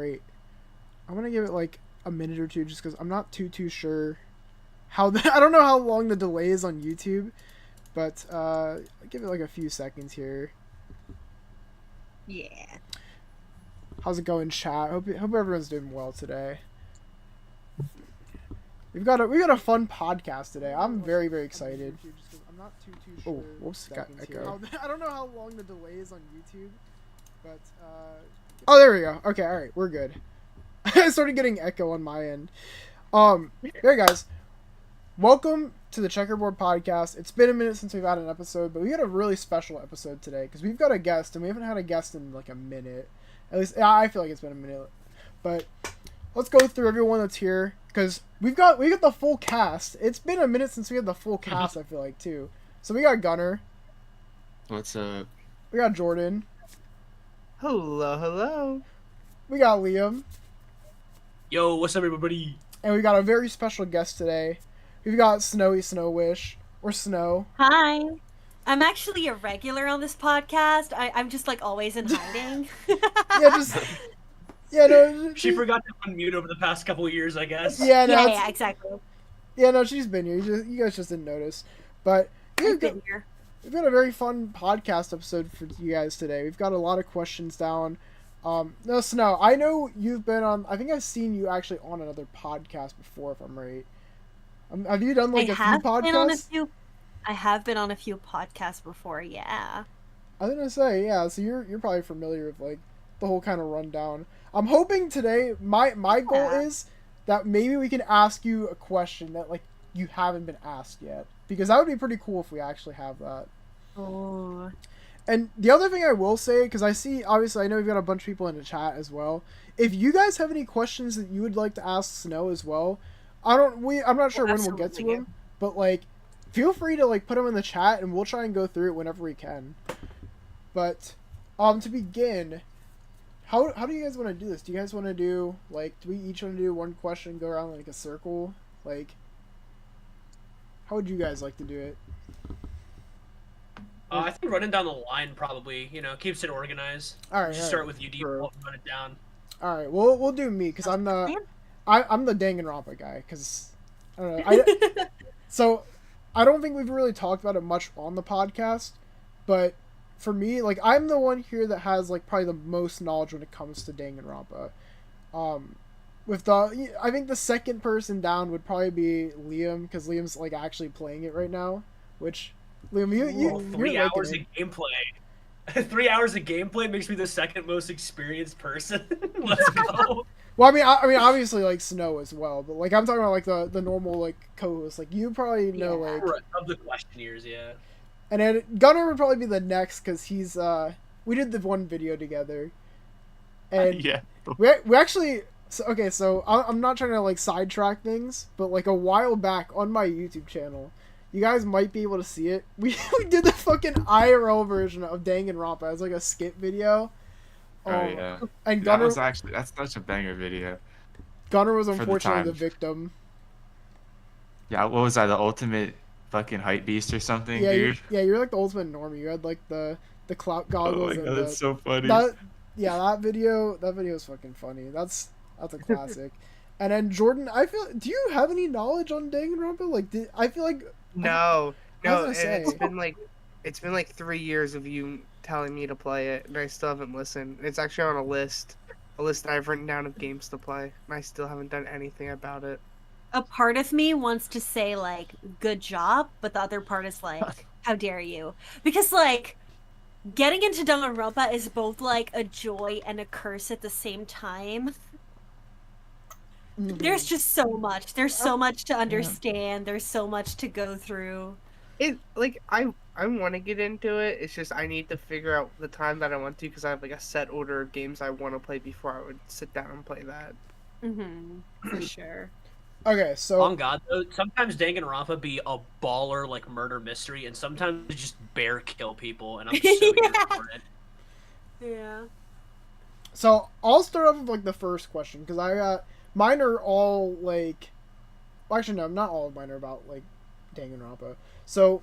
great. I'm gonna give it like a minute or two just because I'm not too sure I don't know how long the delay is on YouTube, but I'll give it like a few seconds here. Yeah. How's it going, chat? Hope everyone's doing well today. We got a fun podcast today. I'm very excited. I'm not too sure. Oh, whoops, got echo. I don't know how long the delay is on YouTube, but oh, there we go. Okay, all right, we're good. I started getting echo on my end. Hey guys, welcome to the Checkerboard Podcast. It's been a minute since we've had an episode, but we got a really special episode today because we've got a guest, and we haven't had a guest in like a minute. At least I feel like it's been a minute. But let's go through everyone that's here because we got the full cast. It's been a minute since we had the full cast. I feel like too. So we got Gunnar. What's up? We got Jordan. Hello. We got Liam. Yo, what's up, everybody? And we got a very special guest today. We've got SNOWYSNOWWISH, or Snow. Hi. I'm actually a regular on this podcast. I'm just like always in hiding. She forgot to unmute over the past couple of years, I guess. Yeah, exactly. Yeah, no, she's been here. You guys just didn't notice. But we've got a very fun podcast episode for you guys today. We've got a lot of questions down. No, Snow, I know you've been on. I think I've seen you actually on another podcast before, if I'm right. Have you done like a few podcasts? I have been on a few podcasts before. Yeah. I was gonna say, yeah. So you're probably familiar with like the whole kind of rundown. I'm hoping today my goal is that maybe we can ask you a question that like you haven't been asked yet, because that would be pretty cool if we actually have that. Oh. And the other thing I will say, because obviously I know we've got a bunch of people in the chat as well. If you guys have any questions that you would like to ask Snow as well, I'm not sure when we'll get to them, but like, feel free to like put them in the chat and we'll try and go through it whenever we can. But, to begin, how do you guys want to do this? Do you guys want to do like, do we each want to do one question, go around like a circle? Like, how would you guys like to do it? I think running down the line probably, keeps it organized. All right. Just start with you, default, and run it down. All right, we'll do me because I'm the Danganronpa guy. Because I don't know. So I don't think we've really talked about it much on the podcast, but for me, like I'm the one here that has like probably the most knowledge when it comes to Danganronpa. I think the second person down would probably be Liam because Liam's like actually playing it right now, which. Liam, you're 3 hours of gameplay. 3 hours of gameplay makes me the second most experienced person. Let's go. Well, I mean, obviously like Snow as well, but like I'm talking about like the normal like co-host. Like you probably know like of the questionnaires, yeah. And then Gunnar would probably be the next because he's we did the one video together, and yeah, we actually. So I'm not trying to like sidetrack things, but like a while back on my YouTube channel. You guys might be able to see it. We did the fucking IRL version of Danganronpa as like a skit video. Oh yeah. And Gunnar that's such a banger video. Gunnar was unfortunately the victim. Yeah, what was that? The ultimate fucking hype beast or something, dude? You're like the ultimate normie. You had like the clout goggles. Oh my god, that's so funny. That video is fucking funny. That's a classic. And then Jordan, do you have any knowledge on Danganronpa? Like, I feel like. No. It's been like 3 years of you telling me to play it, and I still haven't listened. It's actually on a list that I've written down of games to play, and I still haven't done anything about it. A part of me wants to say like, good job, but the other part is like, how dare you? Because like, getting into Danganronpa is both like a joy and a curse at the same time. Mm-hmm. There's just so much. There's so much to understand. There's so much to go through. I want to get into it. It's just I need to figure out the time that I want to because I have like a set order of games I want to play before I would sit down and play that. For sure. Okay, so on God though, sometimes Danganronpa be a baller like murder mystery, and sometimes it just bear kill people, and I'm so here for it. Yeah. So I'll start off with like the first question because I got. Mine are all, like... Well, actually, no, not all of mine are about, like, Danganronpa. So,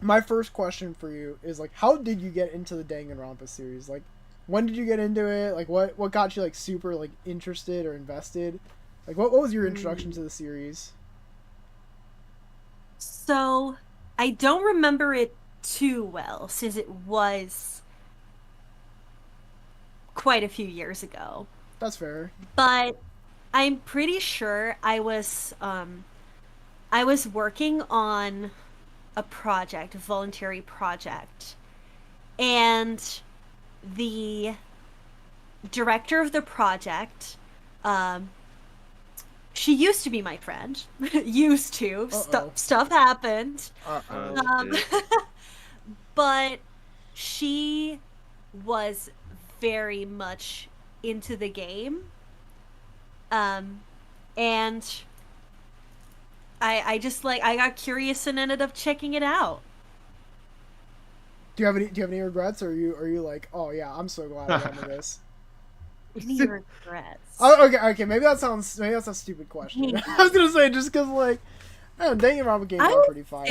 my first question for you is, like, how did you get into the Danganronpa series? Like, when did you get into it? Like, what got you like super like interested or invested? Like, what was your introduction to the series? So, I don't remember it too well since it was quite a few years ago. That's fair. But I'm pretty sure I was working on a project, a voluntary project, and the director of the project, she used to be my friend. Used to. Stuff happened. But she was very much into the game. And I just like I got curious and ended up checking it out. Do you have any regrets, or are you like, oh yeah, I'm so glad I got into this? Any regrets? Oh, okay. Maybe that's a stupid question. I was gonna say just because like, Danganronpa games are pretty fire.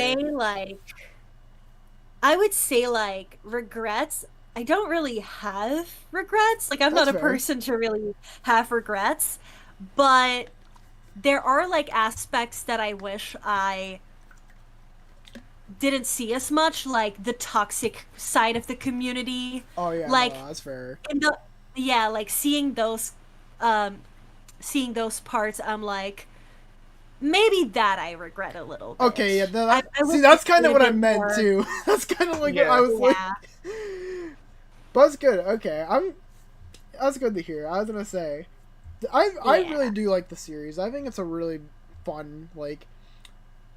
I would say like regrets. I don't really have regrets. Like I'm not a person to really have regrets, but there are like aspects that I wish I didn't see as much, like the toxic side of the community. Oh yeah, like that's fair. Like seeing those parts, I'm like, maybe that I regret a little bit. Okay, yeah, that's kind of what I meant too. That's kind of like what I was like. But that's good. Okay, that's good to hear. I was gonna say, I really do like the series. I think it's a really fun, like,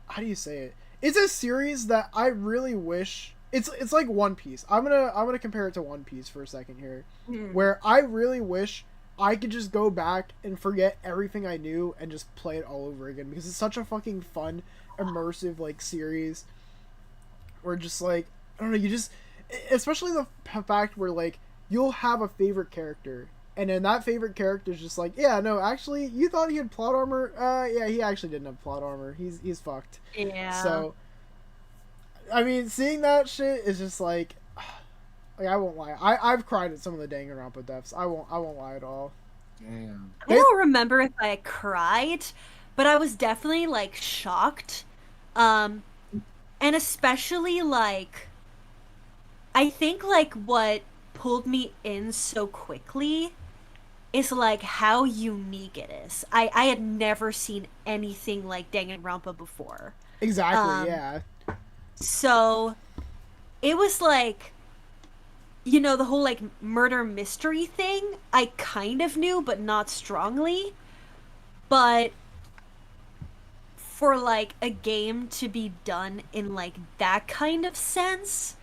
how do you say it? It's a series that I really wish it's like One Piece. I'm gonna compare it to One Piece for a second here, where I really wish I could just go back and forget everything I knew and just play it all over again, because it's such a fucking fun, immersive like series. Where just like, I don't know, you just, especially the fact where like you'll have a favorite character, and then that favorite character is just like, yeah, no, actually, you thought he had plot armor? Yeah, he actually didn't have plot armor. He's fucked. Yeah. So, I mean, seeing that shit is just like I won't lie. I've cried at some of the Danganronpa deaths. I won't lie at all. Damn. I don't remember if I cried, but I was definitely like shocked. And especially like, I think like what pulled me in so quickly is like how unique it is. I had never seen anything like Danganronpa before. Exactly, yeah. So it was like, you know, the whole like murder mystery thing I kind of knew, but not strongly. But for like a game to be done in like that kind of sense,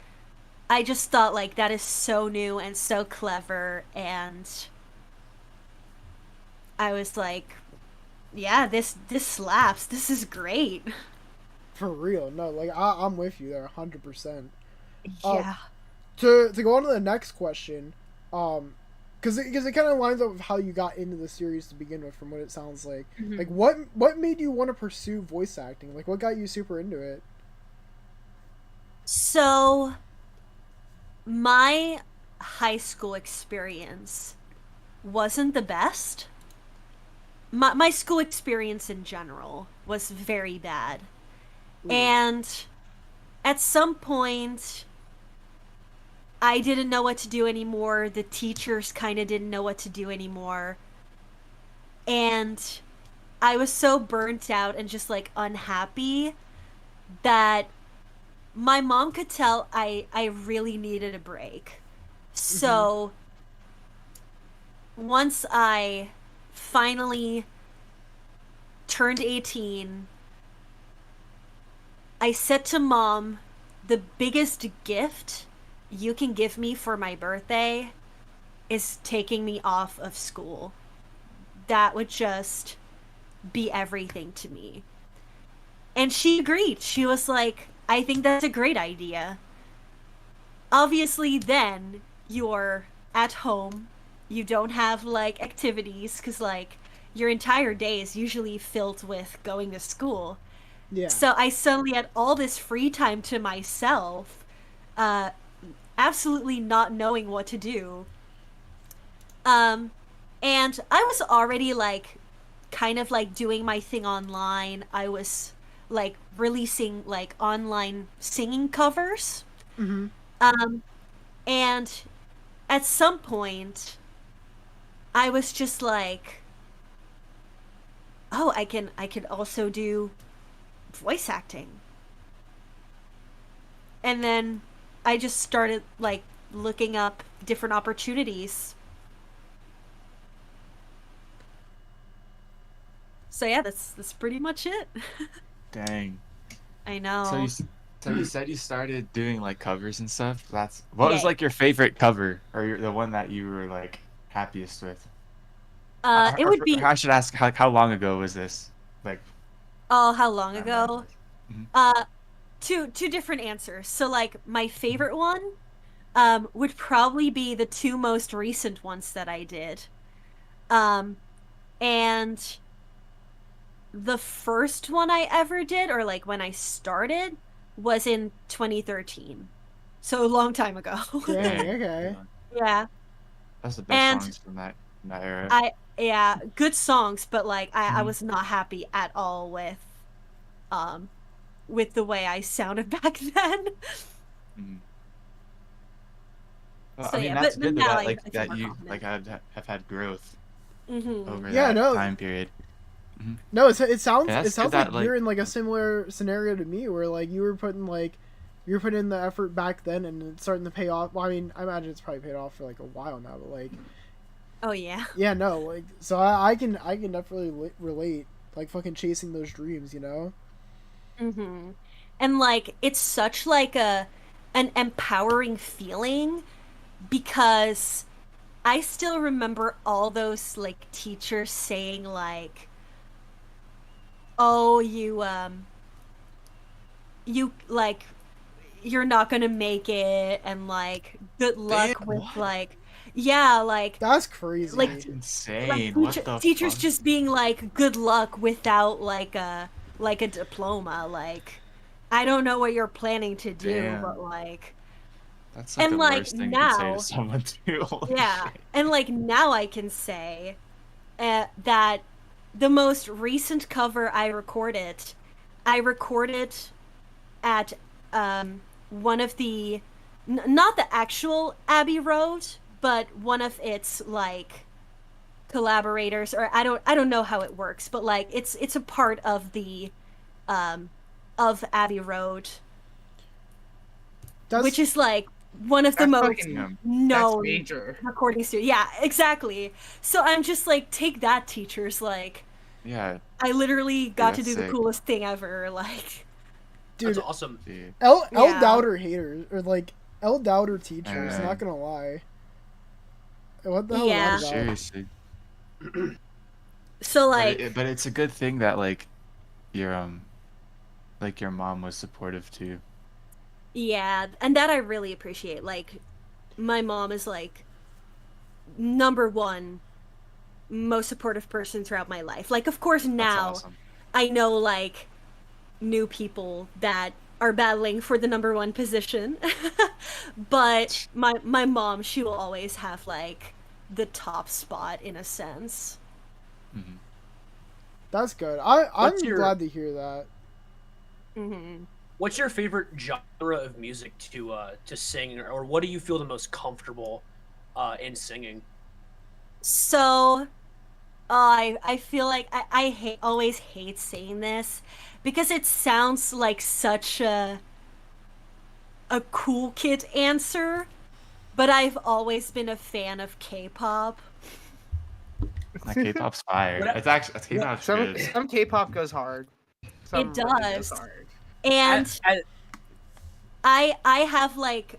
I just thought like that is so new and so clever, and I was like, yeah, this slaps. This is great. For real, no, like I'm with you there, 100%. Yeah. To go on to the next question, because it kind of lines up with how you got into the series to begin with, from what it sounds like. Like, what made you want to pursue voice acting? Like, what got you super into it? So, my high school experience wasn't the best. My school experience in general was very bad. And at some point, I didn't know what to do anymore. The teachers kind of didn't know what to do anymore. And I was so burnt out and just like unhappy that my mom could tell I really needed a break. So once I finally turned 18, I said to Mom, the biggest gift you can give me for my birthday is taking me off of school. That would just be everything to me. And she agreed. She was like, I think that's a great idea. Obviously, then you're at home. You don't have like activities, because like your entire day is usually filled with going to school. Yeah. So I suddenly had all this free time to myself, absolutely not knowing what to do. And I was already like kind of like doing my thing online. I was like releasing like online singing covers. Mm-hmm. And at some point I was just like, oh, I could also do voice acting. And then I just started like looking up different opportunities. So yeah, that's pretty much it. Dang. I know. So you said you started doing like covers and stuff. What was Yeah. like your favorite cover, or the one that you were like happiest with? It would be I should ask how long ago was this? Like, oh, how long ago? Mhm. Two different answers. So like my favorite one would probably be the two most recent ones that I did. And the first one I ever did, or like when I started, was in 2013. So a long time ago. Dang, okay. Yeah. That's the best And songs from that era. Yeah, good songs, but like I Mhm. was not happy at all with the way I sounded back then. Mhm. Well, So I mean, yeah, that's but good now that I like feel that more you confident. like have had growth Mm-hmm. over Yeah, that no. time period. No, it sounds Yeah, it that's sounds good like that, like- you're in like a similar scenario to me, where like you were putting in the effort back then, and it's starting to pay off. Well, I mean, I imagine it's probably paid off for like a while now, but like, Oh yeah. yeah, no, like, so I can definitely relate, like fucking chasing those dreams, you know? Mm-hmm. And like it's such like an empowering feeling because I still remember all those like teachers saying like, "Oh, you like you're not gonna make it," and like good luck Damn, with what? like yeah, That's crazy. Like- That's like insane. What the teachers fuck? just being like good luck without like a diploma. Like I don't know what you're planning to do, Damn. but like That's like and, the like, worst thing you could say now- to someone too. Holy yeah. shit. And like now I can say that the most recent cover I recorded at one of the not the actual Abbey Road, but one of its like collaborators, or I don't know how it works, but like it's a part of the of Abbey Road, That's, which is like one of the That's most fucking- That's known major. recording studio. Yeah, exactly. So I'm just like, take that, teachers. Like, Yeah, I literally got to that's do the sick. coolest thing ever. Like, dude, That's awesome. dude. L Yeah. Doubter haters, or like L Doubter teachers, Yeah. not gonna lie. What the hell Yeah. is that about? Seriously. so like, But it's a good thing that like your mom was supportive too. yeah, and that I really appreciate. Like, my mom is like number one most supportive person throughout my life. Like, of course, That's now awesome. I know like new people that are battling for the number one position. But my mom, she will always have like the top spot in a sense. Mhm. That's good. I'm What's your- glad to hear that. Hmm. What's your favorite genre of music to sing, or what do you feel the most comfortable in singing? So, I feel like I always hate saying this because it sounds like such a cool kid answer, but I've always been a fan of K-pop. Like K-pop's fire. What- It's K-pop's good. Some K-pop goes hard. Some It really does. goes hard. And I- I have like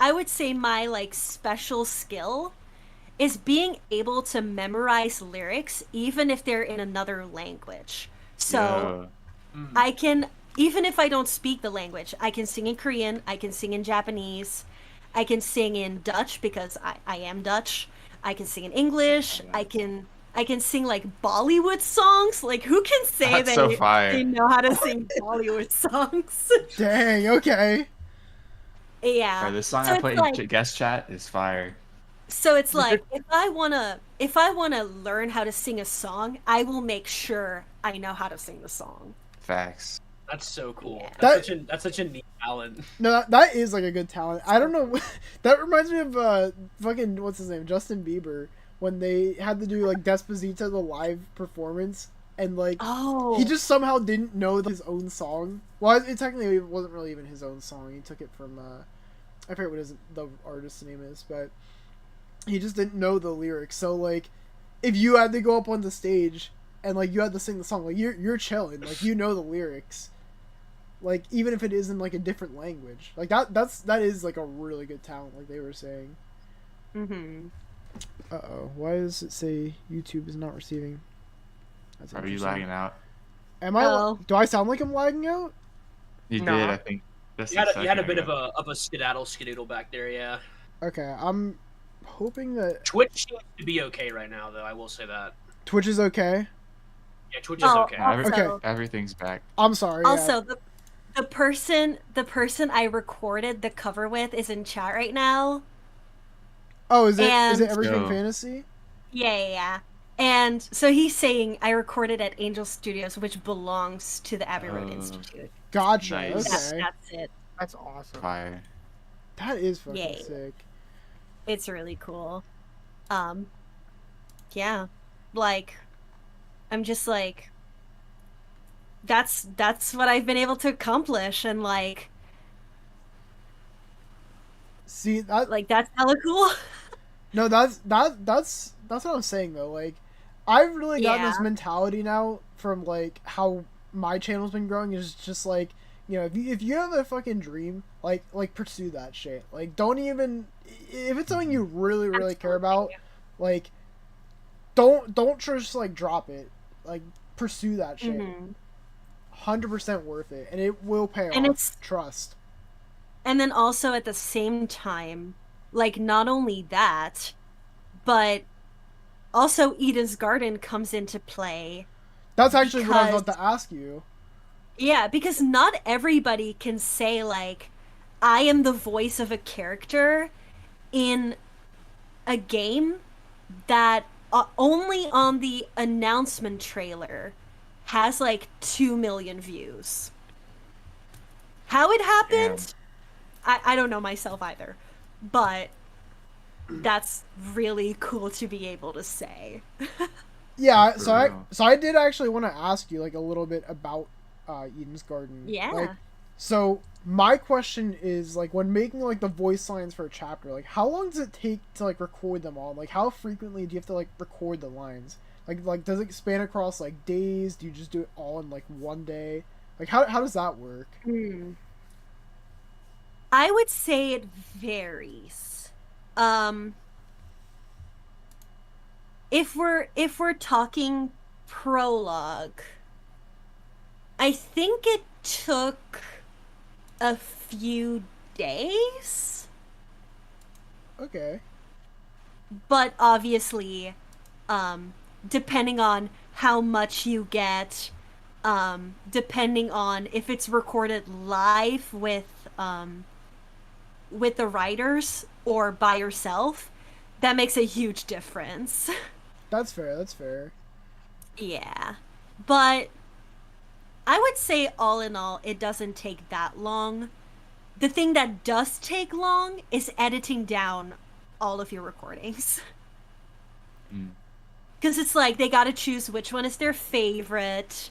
I would say my like special skill is being able to memorize lyrics even if they're in another language. So I can, even if I don't speak the language, I can sing in Korean, I can sing in Japanese, I can sing in Dutch because I am Dutch. I can sing in English. I can sing like Bollywood songs. Like, who can say That's so fire. they know how to sing Bollywood songs? Dang. Okay. Yeah. Or the song So I it's put like- in guest chat is fire. So it's like if I wanna learn how to sing a song, I will make sure I know how to sing the song. Facts. That's so cool. Yeah. That's such a neat talent. No, that is like a good talent. I don't know. That reminds me of fucking what's his name, Justin Bieber, when they had to do like Despacito the live performance, and like Oh. he just somehow didn't know his own song. Well, it technically wasn't really even his own song. He took it from I forget what the artist's name is, but he just didn't know the lyrics. So like, if you had to go up on the stage and like you had to sing the song, like you're chilling, like you know the lyrics. Like, even if it is in, like, a different language. Like, that is, like, a really good talent, like they were saying. Mm-hmm. Uh-oh. Why does it say YouTube is not receiving? That's Are you interesting. lagging out? Am I? Oh. Do I sound like I'm lagging out? You No. did, I think. Just You had a second bit ago. of a skedaddle back there, yeah. Okay, I'm hoping that Twitch seems to be okay right now, though. I will say that. Twitch is okay. Yeah, Twitch is okay. Also, Everything's back. I'm sorry. also the person I recorded the cover with is in chat right now. Oh, is it and- Everything Yo. Fantasy? Yeah. And so he's saying I recorded at Angel Studios, which belongs to the Abbey Road Oh. Institute. Gotcha. Nice. Okay. That's it. That's awesome. Fire. That is fucking Yay. sick. It's really cool. Yeah. Like, I'm just like, that's what I've been able to accomplish, and like See, that that's hella cool. No, that's what I'm saying though. Like, I've really gotten this Yeah. mentality now from like how my channel's been growing. Is just like, you know, if you have a fucking dream, like pursue that shit. Like, don't even if it's something you really care about, like don't just like drop it. Like, pursue that shit. Mhm. 100% worth it, and it will pay And off. it's- Trust. And then also at the same time, like, not only that, but also Eden's Garden comes into play. That's actually what I was Because- about to ask you. Yeah, because not everybody can say, like, I am the voice of a character in a game that only on the announcement trailer has, like, 2 million views. How it happened, I don't know myself either. But that's really cool to be able to say. Yeah, For so real. I did actually want to ask you like a little bit about Eden's Garden. Yeah. Like, so my question is like when making like the voice lines for a chapter, like how long does it take to like record them all? Like how frequently do you have to like record the lines? Like does it span across like days? Do you just do it all in like one day? Like how does that work? I would say it varies. If we're talking prologue, I think it took a few days, Okay. but obviously, depending on how much you get, depending on if it's recorded live with the writers or by yourself, that makes a huge difference. That's fair. That's fair. Yeah. But I would say all in all, it doesn't take that long. The thing that does take long is editing down all of your recordings. Mm. Because it's like they gotta choose which one is their favorite.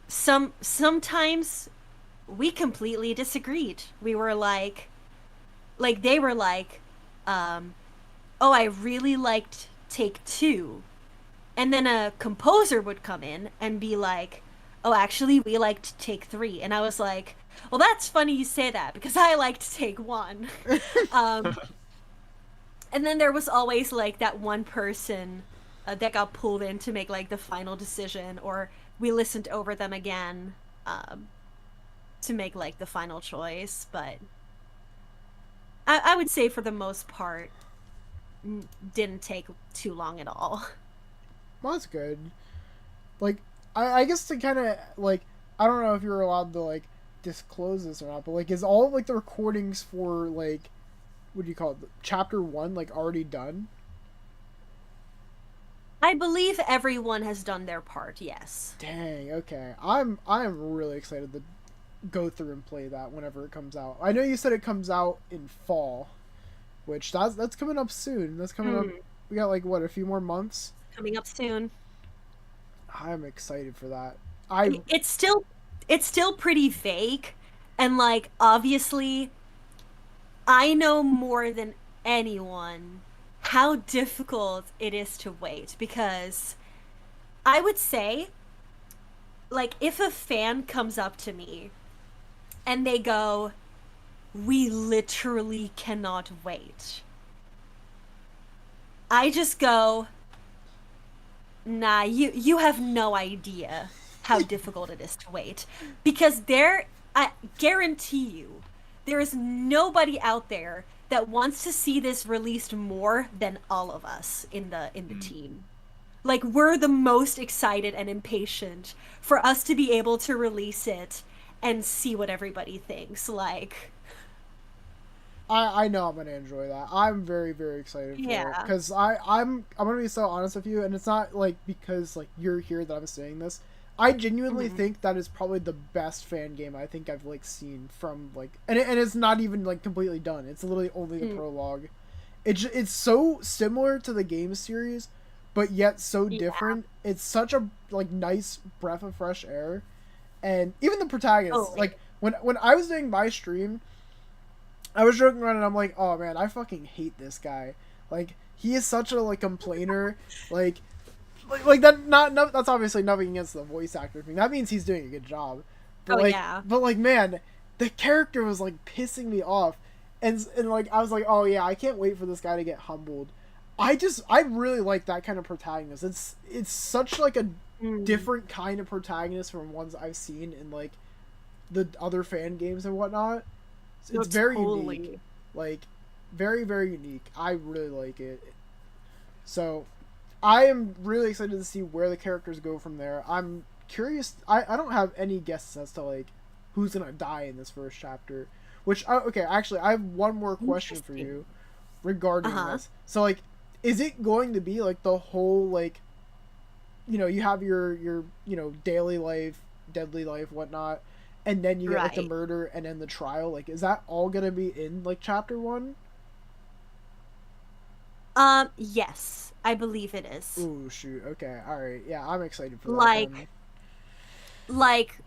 Sometimes we completely disagreed. We were like they were like, oh, I really liked take 2. And then a composer would come in and be like, oh, actually, we liked take 3. And I was like, well, that's funny you say that because I liked take 1. And then there was always like that one person that got pulled in to make like the final decision, or we listened over them again to make like the final choice. But I would say for the most part, didn't take too long at all. Well, that's good. Like, I guess to kind of, like, I don't know if you're allowed to, like, disclose this or not, but, like, is all of, like, the recordings for, like, what do you call it? Chapter 1 like already done? I believe everyone has done their part. Yes. Dang. Okay. I'm really excited to go through and play that whenever it comes out. I know you said it comes out in fall, which that's coming up soon. That's coming up. We got like what, a few more months. Coming up soon. I'm excited for that. It's still pretty vague, and like obviously I know more than anyone how difficult it is to wait, because I would say, like, if a fan comes up to me and they go, "We literally cannot wait," I just go, "Nah, you have no idea how difficult it is to wait," because I guarantee you, there is nobody out there that wants to see this released more than all of us in the team. Like, we're the most excited and impatient for us to be able to release it and see what everybody thinks. Like, I know I'm gonna enjoy that. I'm very, very excited for it, because I'm gonna be so honest with you, and it's not like because like you're here that I'm saying this. I genuinely think that is probably the best fan game I think I've like seen from like, and it's not even like completely done. It's literally only the prologue. It's so similar to the game series, but yet so different. It's such a like nice breath of fresh air, and even the protagonist. Like when I was doing my stream, I was joking around and I'm like, oh man, I fucking hate this guy. Like, he is such a like complainer. Like that. That's obviously nothing against the voice actor thing. That means he's doing a good job. But but like, man, the character was like pissing me off, and like I was like, oh yeah, I can't wait for this guy to get humbled. I really like that kind of protagonist. It's such like a different kind of protagonist from ones I've seen in like the other fan games and whatnot. It's very unique. Like, very, very unique. I really like it. So, I am really excited to see where the characters go from there. I'm curious. I don't have any guesses as to, like, who's going to die in this first chapter. Which, okay, actually, I have one more question for you regarding this. So, like, is it going to be, like, the whole, like, you know, you have your you know, daily life, deadly life, whatnot, and then you get, like, the murder and then the trial? Like, is that all going to be in, like, chapter 1? Yes, I believe it is. Ooh, shoot. Okay, alright. Yeah, I'm excited for that. Like,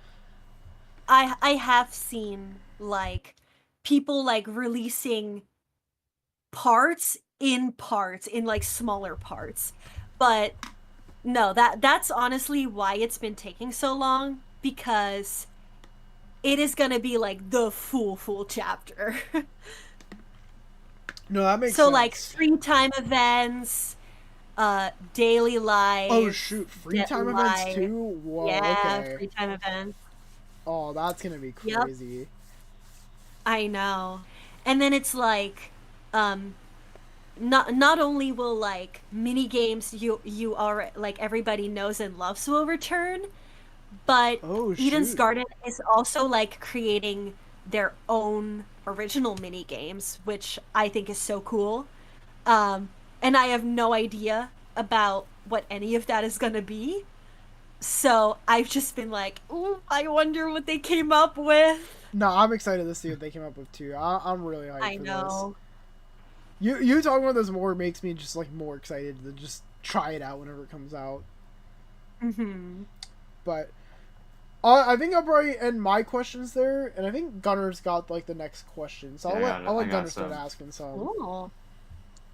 I have seen, like, people, like, releasing parts, in like, smaller parts. But, no, that's honestly why it's been taking so long, because it is gonna be, like, the full chapter. No, that makes sense. So, like, free time events, daily life. Oh, shoot. Free time events, too? Whoa, yeah, okay. free time events. Oh, that's gonna be crazy. Yep. I know. And then it's, like, not only will, like, mini games you are, like, everybody knows and loves will return, but Eden's Garden is also, like, creating their own original mini games, which I think is so cool. And I have no idea about what any of that is gonna be. So I've just been like, ooh, I wonder what they came up with. No, I'm excited to see what they came up with too. I'm really hyped for know. This. You talking about this more makes me just like more excited to just try it out whenever it comes out. But I think I'll probably end my questions there, and I think Gunnar's got like the next question, so I'll let Gunnar start asking some. Cool.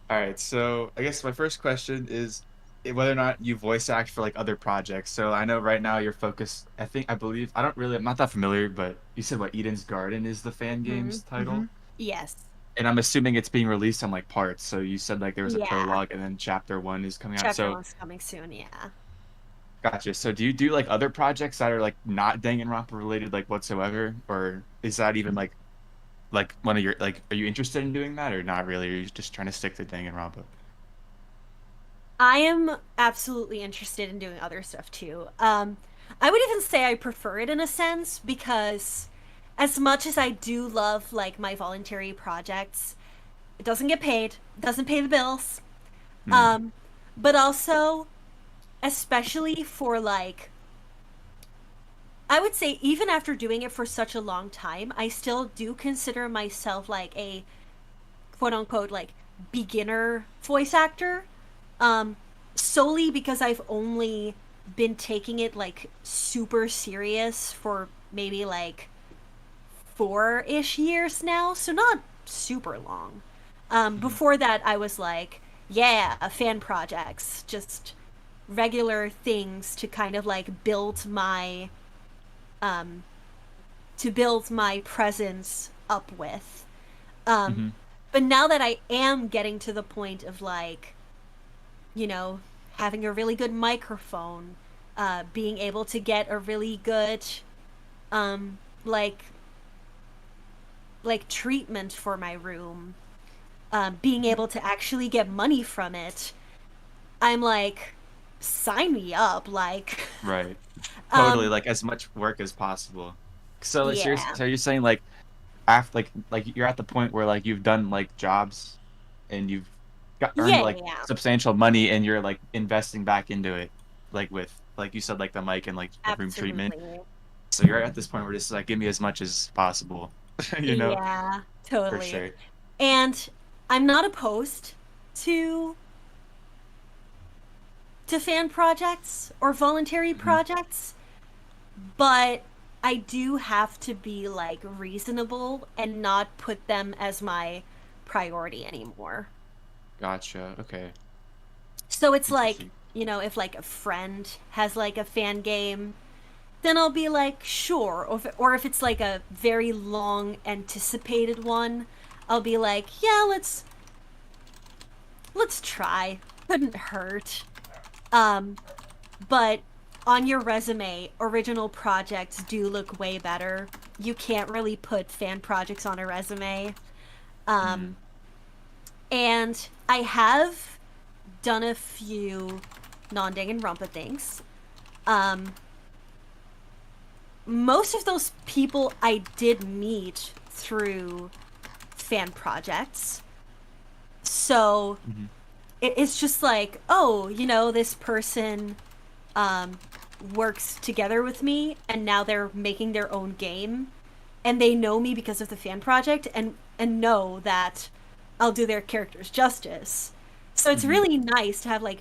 Alright, so I guess my first question is whether or not you voice act for like other projects. So I know right now you're focused, I believe, I'm not that familiar, but you said what, Eden's Garden is the fan games title? Yes. And I'm assuming it's being released on like parts. So you said like there was a prologue and then chapter 1 is coming out. Chapter 1's coming soon, yeah. Gotcha. So do you do like other projects that are like not Danganronpa related like whatsoever, or is that even like one of your like, are you interested in doing that or not really? Or are you just trying to stick to Danganronpa? I am absolutely interested in doing other stuff too. I would even say I prefer it in a sense, because as much as I do love like my voluntary projects, It doesn't get paid. It doesn't pay the bills. Mm. But also, especially for like, I would say even after doing it for such a long time, I still do consider myself like a quote unquote like beginner voice actor. Solely because I've only been taking it like super serious for maybe like 4-ish years now, so not super long. Before that, I was like, yeah, fan projects, just regular things to kind of like um, build my presence up with. Mm-hmm. But now that I am getting to the point of like, having a really good microphone, being able to get a really good, um, like treatment for my room, being able to actually get money from it, I'm like, sign me up, like, Right. Totally, um, like as much work as possible. So, like, yeah, so you're saying like after like you're at the point where like you've done like jobs and you've got earned yeah, like yeah, substantial money and you're like investing back into it, like with like you said like the mic and like the room treatment. absolutely, So you're at this point where just like give me as much as possible, you know, yeah, for totally. sure. And I'm not opposed to fan projects or voluntary Hmm. projects, but I do have to be like reasonable and not put them as my priority anymore. Gotcha. Okay. So it's like, Interesting. if like a friend has like a fan game, then I'll be like, sure. Or if it's like a very long anticipated one, I'll be like, yeah, let's try. Couldn't hurt. Um, but on your resume, original projects do look way better. You can't really put fan projects on a resume. Mm. Um, and I have done a few non-Danganronpa things. Um, Most of those people I did meet through fan projects. So Hmm. it's just like, oh, this person um, works together with me, and now they're making their own game, and they know me because of the fan project, and know that I'll do their characters justice. So it's Hmm. really nice to have like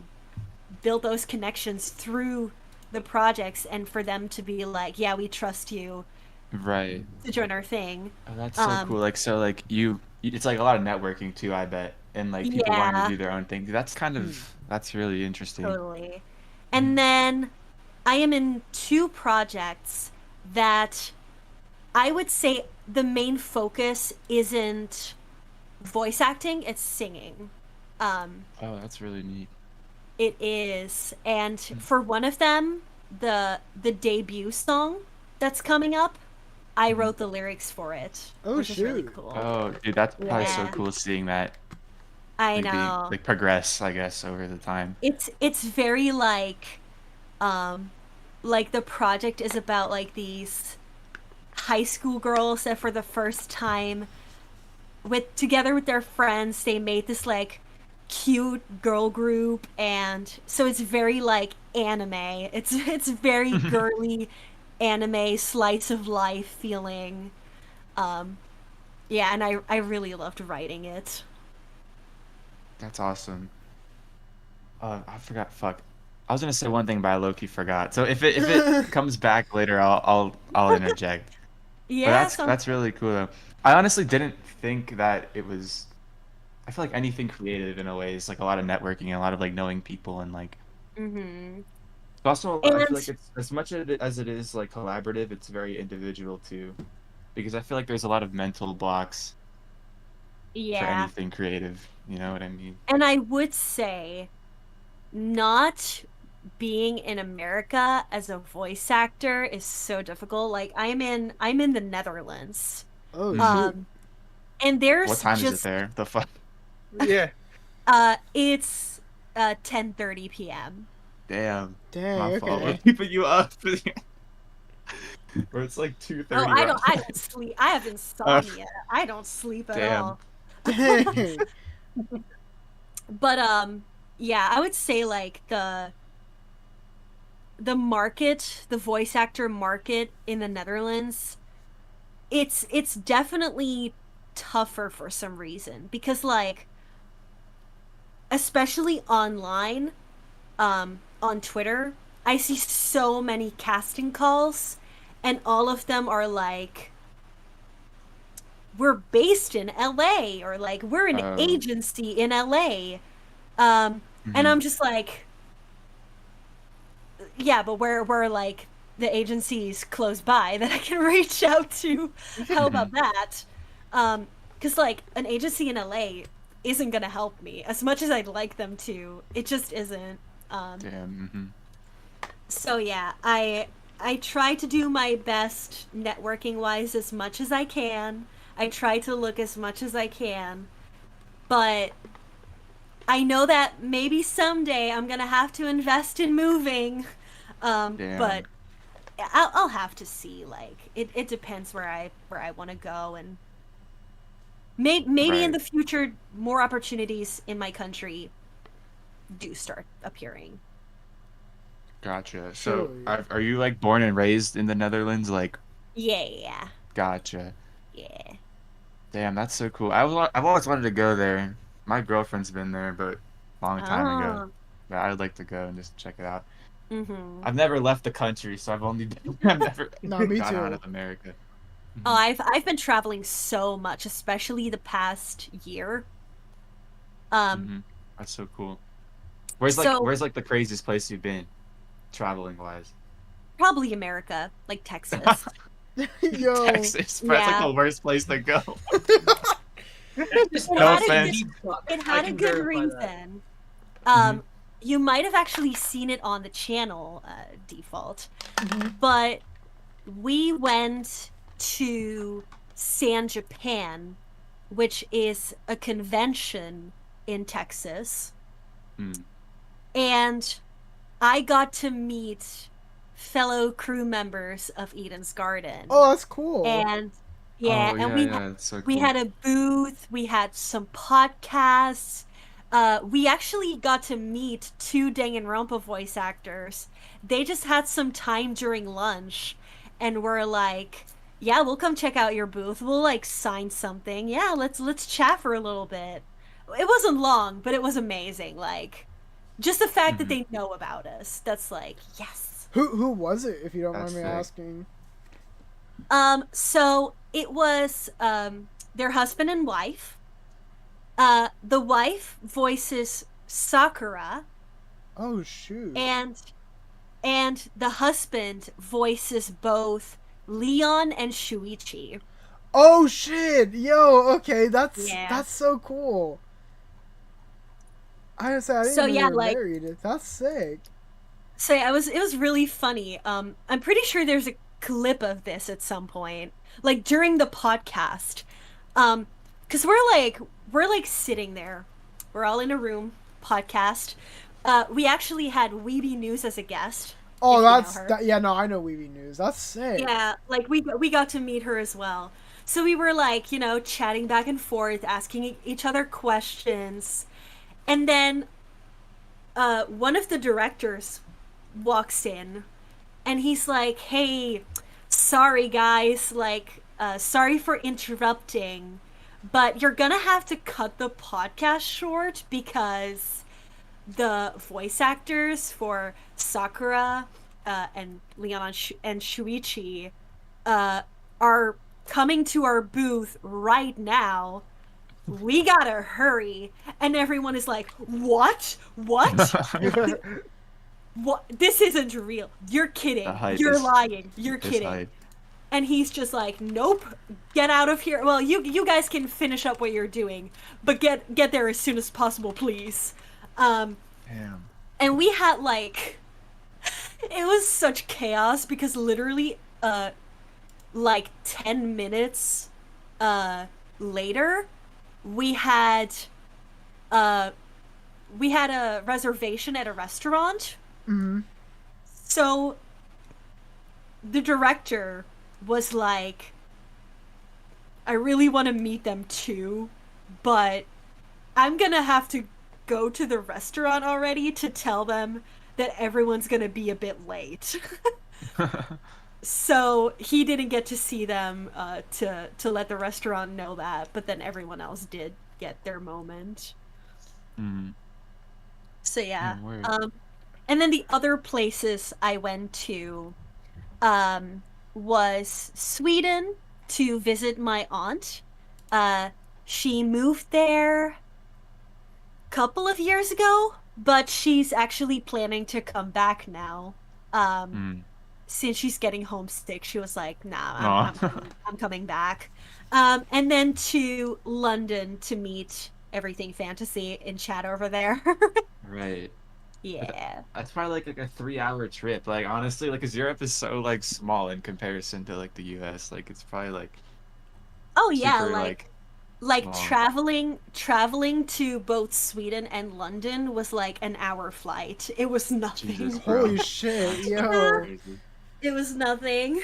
built those connections through the projects, and for them to be like, yeah, we trust you Right. to join our thing. Oh, that's so Um, cool. Like, so, like, it's like a lot of networking too, I bet, and like people wanting to yeah, do their own thing. That's kind of, that's really interesting. totally. And then I am in 2 projects that I would say the main focus isn't voice acting, it's singing. Um, Oh, that's really neat. it is. And for one of them, the debut song that's coming up, I Hmm. wrote the lyrics for it, Oh which is really shoot. cool. Oh, dude, that's probably so Yeah, cool seeing that, I like being know. like progress, I guess, over the time. It's very um like the project is about like these high school girls that for the first time together with their friends they made this like cute girl group, and so it's very like anime. It's very girly anime slice of life feeling. Um yeah, and I really loved writing it. That's awesome. I forgot. Fuck. I was gonna say one thing, but I low-key forgot. So if it comes back later, I'll interject. But Yeah, that's so that's really cool though. I honestly didn't think that it was. I feel like anything creative in a way is like a lot of networking and a lot of like knowing people and like. mhm. Also, I feel like And it's as much as it is like collaborative, it's very individual too, because I feel like there's a lot of mental blocks for yeah, anything creative. You know what I mean? and I would say not being in America as a voice actor is so difficult. Like I'm in the Netherlands. Oh Mm. shoot. Um and What there's time is it just there? The fuck? Yeah. it's 10:30 p.m. Damn. Dang. My fault. We're Okay. keeping you up. Or it's like Oh, 2:30 right I don't sleep. I have Uh, insomnia. I don't sleep at damn. all. Dang. But yeah, I would say like the market, the voice actor market in the Netherlands, it's definitely tougher for some reason because like especially online, on Twitter, I see so many casting calls and all of them are like we're based in LA or like we're an agency in LA. And I'm just like yeah, but we're like the agencies close by that I can reach out to. How about that? Because like an agency in LA isn't gonna help me as much as I'd like them to. It just isn't. Damn. So yeah, I try to do my best networking wise as much as I can. I try to look as much as I can, but I know that maybe someday I'm gonna have to invest in moving. But I'll have to see. Like it depends where I want to go, and maybe in the future more opportunities in my country do start appearing. Gotcha. So are you like born and raised in the Netherlands? Like Yeah. Gotcha. Yeah. Damn, that's so cool. I've always wanted to go there. My girlfriend's been there, but a long time ago. But I'd like to go and just check it out. I've never left the country, so I've never me gone too. out of America. Oh, I've been traveling so much, especially the past year. That's so cool. Where's like the craziest place you've been, traveling wise? Probably America, like Texas. Yo. Texas, that's like the worst place to go. No offense. It had a good reason. You might have actually seen it on the channel, Default. But we went to San Japan, which is a convention in Texas. And I got to meet fellow crew members of Eden's Garden. Oh, that's cool. And we cool. had a booth, we had some podcasts. We actually got to meet 2 Danganronpa voice actors. They just had some time during lunch and were like, yeah, we'll come check out your booth. We'll like sign something. Yeah, let's chat for a little bit. It wasn't long, but it was amazing. Like just the fact that they know about us. That's like, yes. Who was it, if you don't mind me asking? So it was their husband and wife. The wife voices Sakura. Oh shoot. And the husband voices both Leon and Shuichi. Oh shit! Yo, okay, that's so cool. I didn't know they were married. That's sick. So yeah, it was really funny. I'm pretty sure there's a clip of this at some point, like during the podcast. 'Cause we're like sitting there. We're all in a room, podcast. We actually had Weeby News as a guest. Oh, yeah, no, I know Weeby News. That's sick. Yeah, like we got to meet her as well. So we were like, chatting back and forth, asking each other questions. And then one of the directors walks in and he's like, "Hey, sorry guys, like sorry for interrupting, but you're gonna have to cut the podcast short because the voice actors for Sakura and Leon and Shuichi are coming to our booth right now. We gotta hurry." And everyone is like, what? What? This isn't real. You're kidding. You're lying. You're kidding. And he's just like, nope, get out of here. Well, you guys can finish up what you're doing, but get there as soon as possible, please. Damn. And we had like, it was such chaos because literally, like 10 minutes later, we had a reservation at a restaurant. So the director was like, I really want to meet them too, but I'm gonna have to go to the restaurant already to tell them that everyone's gonna be a bit late. So he didn't get to see them to let the restaurant know that, but then everyone else did get their moment. Mm. So yeah. Oh, And then the other places I went to was Sweden to visit my aunt. She moved there a couple of years ago, but she's actually planning to come back now. Since she's getting homesick, she was like, "Nah, I'm coming back." And then to London to meet Everything Fantasy in chat over there. Right. Yeah. That's probably like a 3-hour trip. Like honestly, like, 'cause Europe is so like small in comparison to like the US. Like it's probably like Oh yeah, super like long. traveling to both Sweden and London was like an hour flight. It was nothing. Jesus, bro. Holy shit, That's yo. crazy. It was nothing.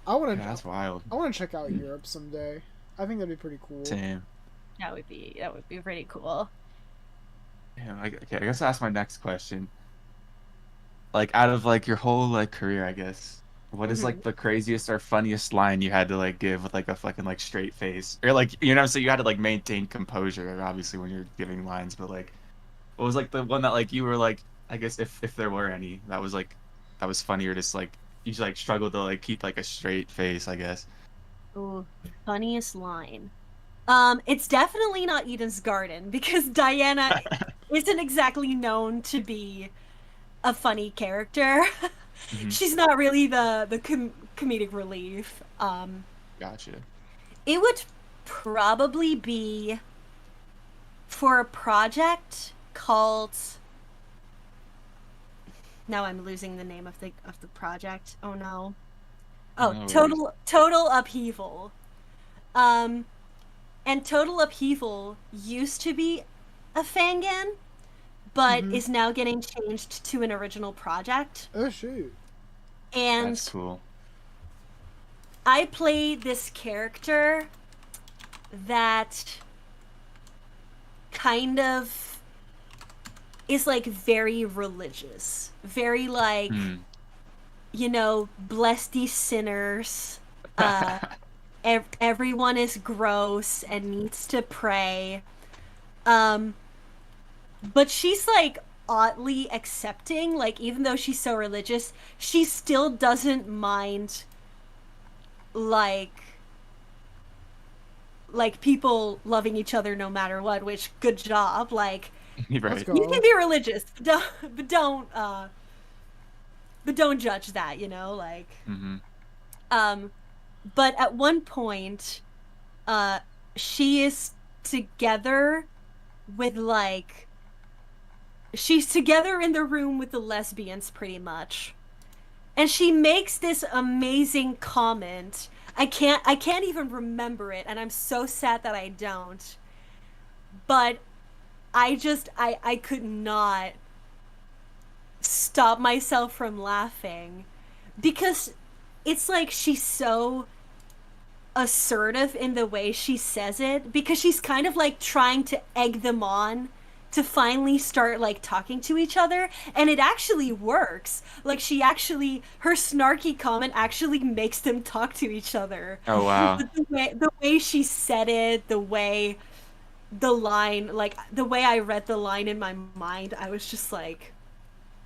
I want Yeah, that's wild. to check out Europe someday. I think that'd be pretty cool. Same. That would be pretty cool. Yeah, okay, I guess I'll ask my next question. Like out of like your whole like career, I guess, what is like the craziest or funniest line you had to like give with like a fucking like straight face? Or like, you know, so you had to like maintain composure obviously when you're giving lines, but like what was like the one that like you were like, I guess if there were any, that was like that was funny, or just like you just like struggled to like keep like a straight face, I guess. Ooh, funniest line. It's definitely not Eden's Garden because Diana isn't exactly known to be a funny character. She's not really the comedic relief. Gotcha. It would probably be for a project called. Now I'm losing the name of the project. Oh no. Oh, No worries. total upheaval. And Total Upheaval used to be a fangan, but is now getting changed to an original project. Oh shoot. And That's cool. I play this character that kind of is like very religious. Very like, you know, bless these sinners. Everyone is gross and needs to pray. But she's like oddly accepting, like even though she's so religious, she still doesn't mind like people loving each other no matter what, which good job. Like Right. go. you can be religious, but don't judge that, you know, like but at one point she is together with like she's together in the room with the lesbians pretty much, and she makes this amazing comment. I can't even remember it, and I'm so sad that I don't, but I could not stop myself from laughing because it's like she's so assertive in the way she says it, because she's kind of like trying to egg them on to finally start like talking to each other, and it actually works. Like her snarky comment actually makes them talk to each other. Oh wow. But the way she said it, the way the line, like the way I read the line in my mind, I was just like,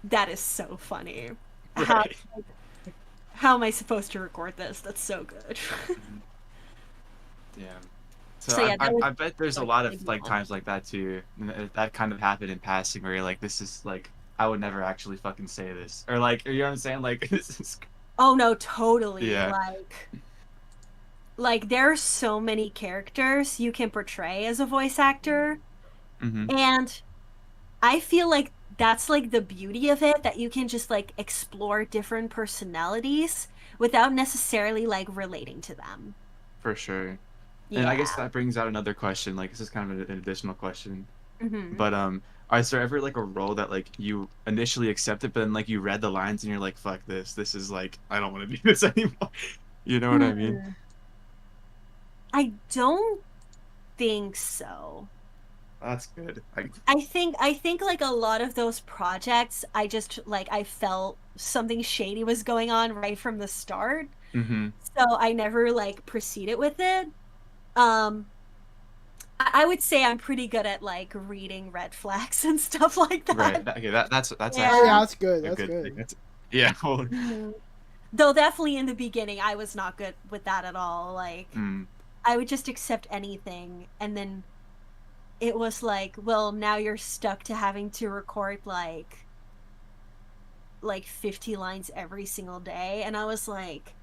that is so funny. Right. How am I supposed to record this? That's so good. Yeah. So So, yeah, that was I bet there's a like lot a of big like one. times like that too. That kind of happened in passing where you're like, this is like, I would never actually fucking say this, or like, you know what I'm saying? Like this is. Oh no, totally. Yeah. Like there are so many characters you can portray as a voice actor, Mm-hmm. and I feel like that's like the beauty of it, that you can just like explore different personalities without necessarily like relating to them. For sure. Yeah. And I guess that brings out another question. Like this is kind of an additional question. Mhm. But is there ever like a role that like you initially accepted, but then like you read the lines and you're like, fuck this. This is like, I don't want to do this anymore. You know what I mean? I don't think so. That's good. I think like a lot of those projects, I just like I felt something shady was going on right from the start. Mm-hmm. So I never like proceeded with it. Um I would say I'm pretty good at like reading red flags and stuff like that. Right. Okay. That's Yeah. actually Yeah, that's good. a That's good good. thing. Yeah. Well, Mhm. Though definitely in the beginning I was not good with that at all. Like I would just accept anything, and then it was like, well, now you're stuck to having to record like 50 lines every single day, and I was like,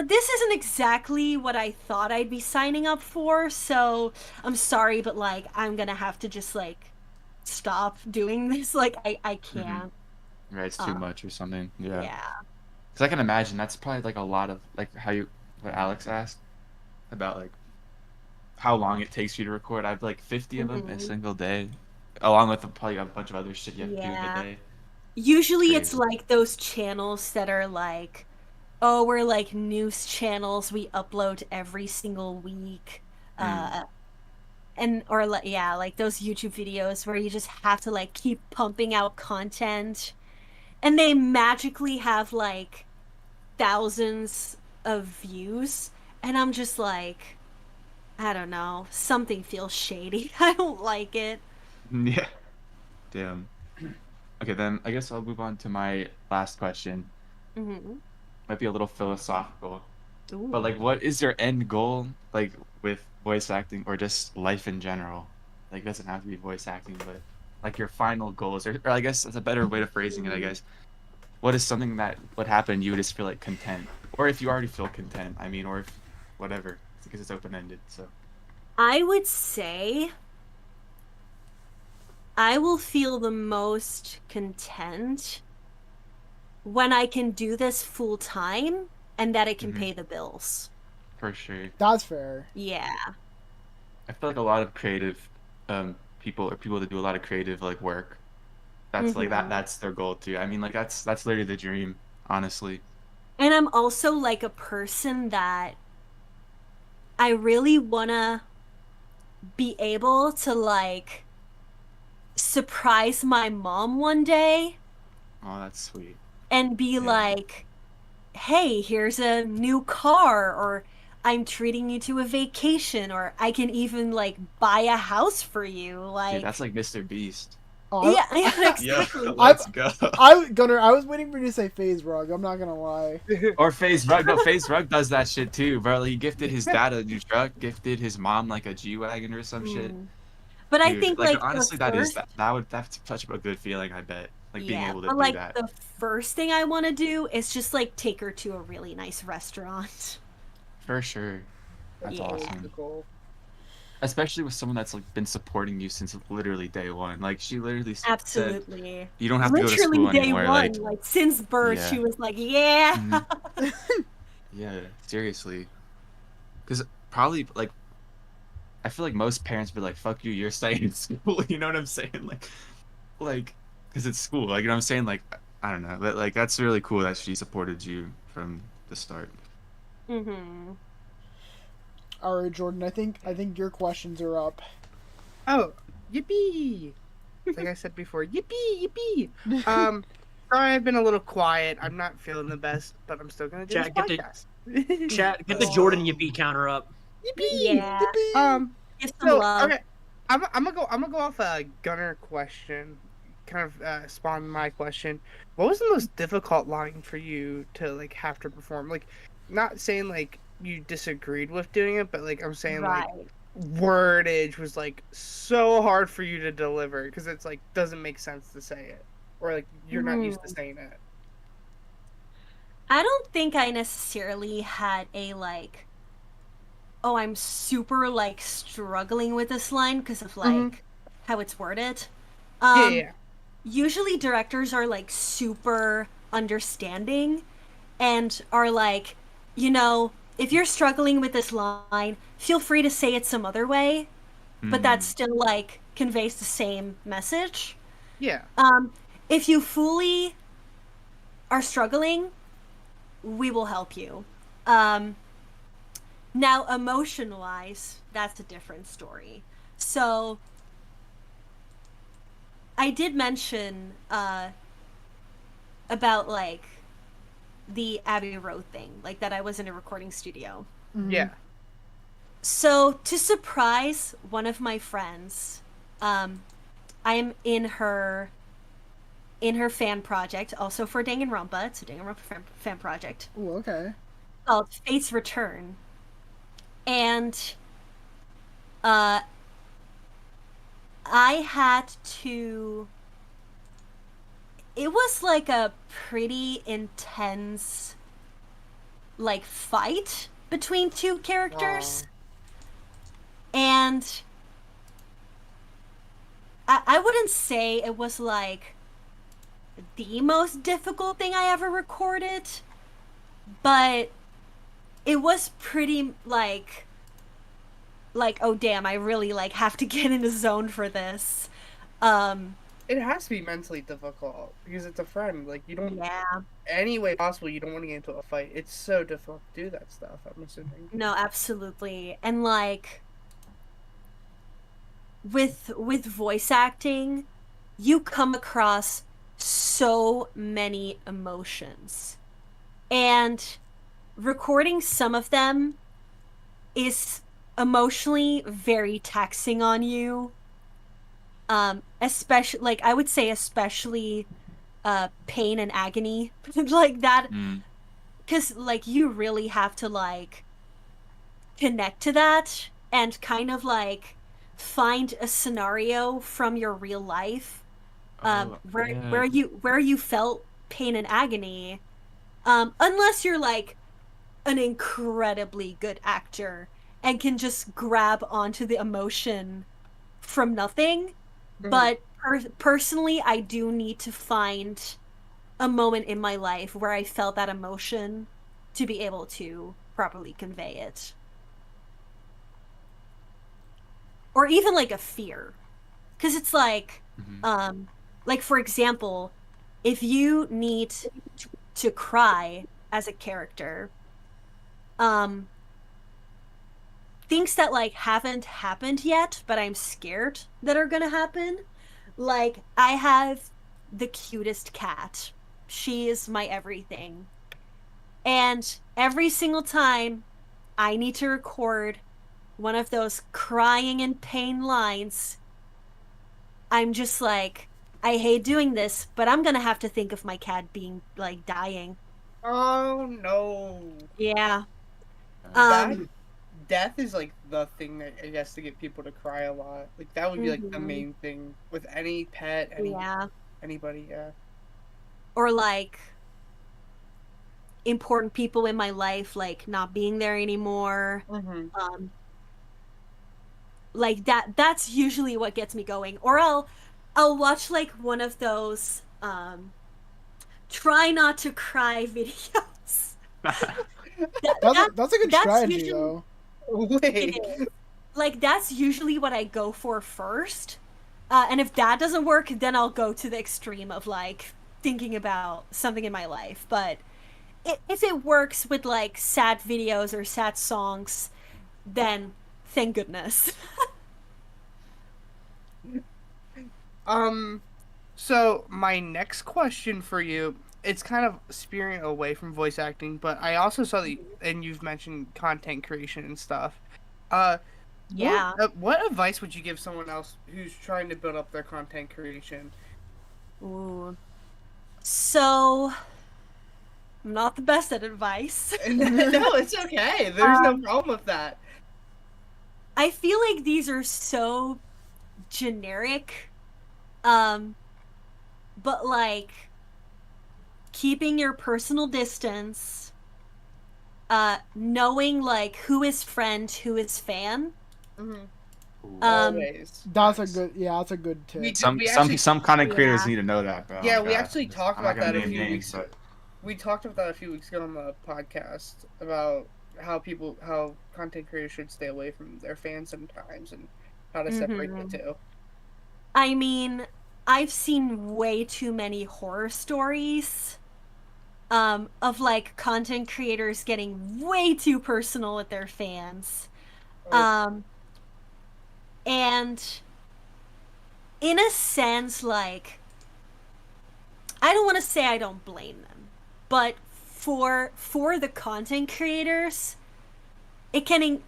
this isn't exactly what I thought I'd be signing up for, so I'm sorry, but like I'm gonna have to just like stop doing this. Like I can't. right. It's too much or something. Yeah. Yeah. Because I can imagine that's probably like a lot of like what Alex asked about like how long it takes you to record. I have like 50 of them a single day, along with probably a bunch of other shit you have to do in the day. Usually it's Crazy. like those channels that are like, oh, we're like news channels, we upload every single week. And or like yeah, like those YouTube videos where you just have to like keep pumping out content, and they magically have like thousands of views, and I'm just like, I don't know, something feels shady. I don't like it. Yeah. Damn. Okay, then I guess I'll move on to my last question. Mm-hmm. Might be a little philosophical, Ooh. but like, what is your end goal, like with voice acting or just life in general? Like, it doesn't have to be voice acting, but like your final goals, or I guess that's a better way of phrasing it. I guess, what is something that would happen you would just feel like content, or if you already feel content, I mean, or if whatever, because it's open ended. So I would say I will feel the most content when I can do this full time and that it can pay the bills. for sure, That's fair. Yeah. I feel like a lot of creative people or people that do a lot of creative like work. That's like that's their goal too. I mean, like that's literally the dream, honestly. And I'm also like a person that I really wanna be able to like surprise my mom one day Oh, that's sweet. and be like, hey, here's a new car, or I'm treating you to a vacation, or I can even like buy a house for you. Like, Dude, that's like Mr. Beast. Oh, yeah, Yeah, exactly. let's go. Gunnar, I was waiting for you to say phase rug. I'm not gonna lie. Or FaZe Rug. No, FaZe Rug does that shit too, bro. He gifted his dad a new truck, gifted his mom like a G-Wagon or some shit. But I Dude, think like like honestly, the first, that's such a good feeling. I bet, like being yeah, able to but do like that. the first thing I want to do is just like take her to a really nice restaurant. For sure, that's Yeah. awesome. Cool. Especially with someone that's like been supporting you since literally day one. Like she literally said, Absolutely. you don't have to go to Literally school day anymore. one, like since birth, Yeah. she was like, yeah. Mhm. Yeah, seriously. Because probably like I feel like most parents would be like, "Fuck you, you're staying in school." You know what I'm saying? Like, because it's school. Like, you know what I'm saying? Like, I don't know. But, like, that's really cool that she supported you from the start. Mm-hmm. All right, Jordan. I think your questions are up. Oh, yippee! Like I said before, yippee, yippee. Sorry, I've been a little quiet. I'm not feeling the best, but I'm still gonna do Chat, this get podcast. Chat, get the Jordan Yippee counter up. Yippee! Yeah. Yippee! Give some So love. okay, I'm gonna go off a Gunnar question. Kind of spawned my question. What was the most difficult line for you to like have to perform? Like, not saying like you disagreed with doing it, but like I'm saying like Right. wordage was like so hard for you to deliver because it's like doesn't make sense to say it, or like you're not used to saying it. I don't think I necessarily had a like, oh, I'm super like struggling with this line because of like how it's worded. Yeah. Usually directors are like super understanding and are like, you know, if you're struggling with this line, feel free to say it some other way, but that still like conveys the same message. Yeah. If you fully are struggling, we will help you. Now, emotion-wise, that's a different story. So, I did mention about like the Abbey Road thing, like that I was in a recording studio. Yeah. So, to surprise one of my friends, I am in her fan project, also for Danganronpa. It's a Danganronpa fan project. Oh, okay. Called Fate's Return. And I had to... It was like a pretty intense like fight between two characters. And I wouldn't say it was like the most difficult thing I ever recorded, but it was pretty like oh damn, I really like have to get in the zone for this. It has to be mentally difficult because it's a friend. Like, you don't... Yeah. Any way possible, you don't want to get into a fight. It's so difficult to do that stuff, I'm assuming. No, absolutely. And like with voice acting, you come across so many emotions. And recording some of them is emotionally very taxing on you. Especially, like, I would say especially pain and agony. Like that. Because, like, you really have to, like, connect to that and kind of, like, find a scenario from your real life where you felt pain and agony. Unless you're, like, an incredibly good actor and can just grab onto the emotion from nothing. But personally, I do need to find a moment in my life where I felt that emotion to be able to properly convey it. Or even like a fear. Because it's like, for example, if you need to cry as a character, things that like haven't happened yet, but I'm scared that are gonna happen. Like, I have the cutest cat. She is my everything. And every single time I need to record one of those crying in pain lines, I'm just like, I hate doing this, but I'm gonna have to think of my cat being like dying. Oh no. Yeah. Death is like the thing that I guess to get people to cry a lot. Like, that would be like the main thing with any pet, anybody, yeah. Or like important people in my life like not being there anymore. Like that's usually what gets me going. Or I'll watch like one of those try not to cry videos. That's a good strategy usually, though. Wait. Like, that's usually what I go for first. And if that doesn't work, then I'll go to the extreme of, like, thinking about something in my life. But if it works with, like, sad videos or sad songs, then thank goodness. So my next question for you, it's kind of steering away from voice acting, but I also saw that, and you've mentioned content creation and stuff. Yeah. What advice would you give someone else who's trying to build up their content creation? Ooh. So, I'm not the best at advice. No, it's okay. There's no problem with that. I feel like these are so generic. But like, keeping your personal distance, knowing like who is friend, who is fan. Always. That's a good tip. Some content creators need to know that, bro. Yeah, we actually talked about that a few names, weeks. We talked about that a few weeks ago on the podcast about how content creators should stay away from their fans sometimes and how to separate the two. I mean, I've seen way too many horror stories of like content creators getting way too personal with their fans. And in a sense, like, I don't want to say I don't blame them, but for the content creators, it can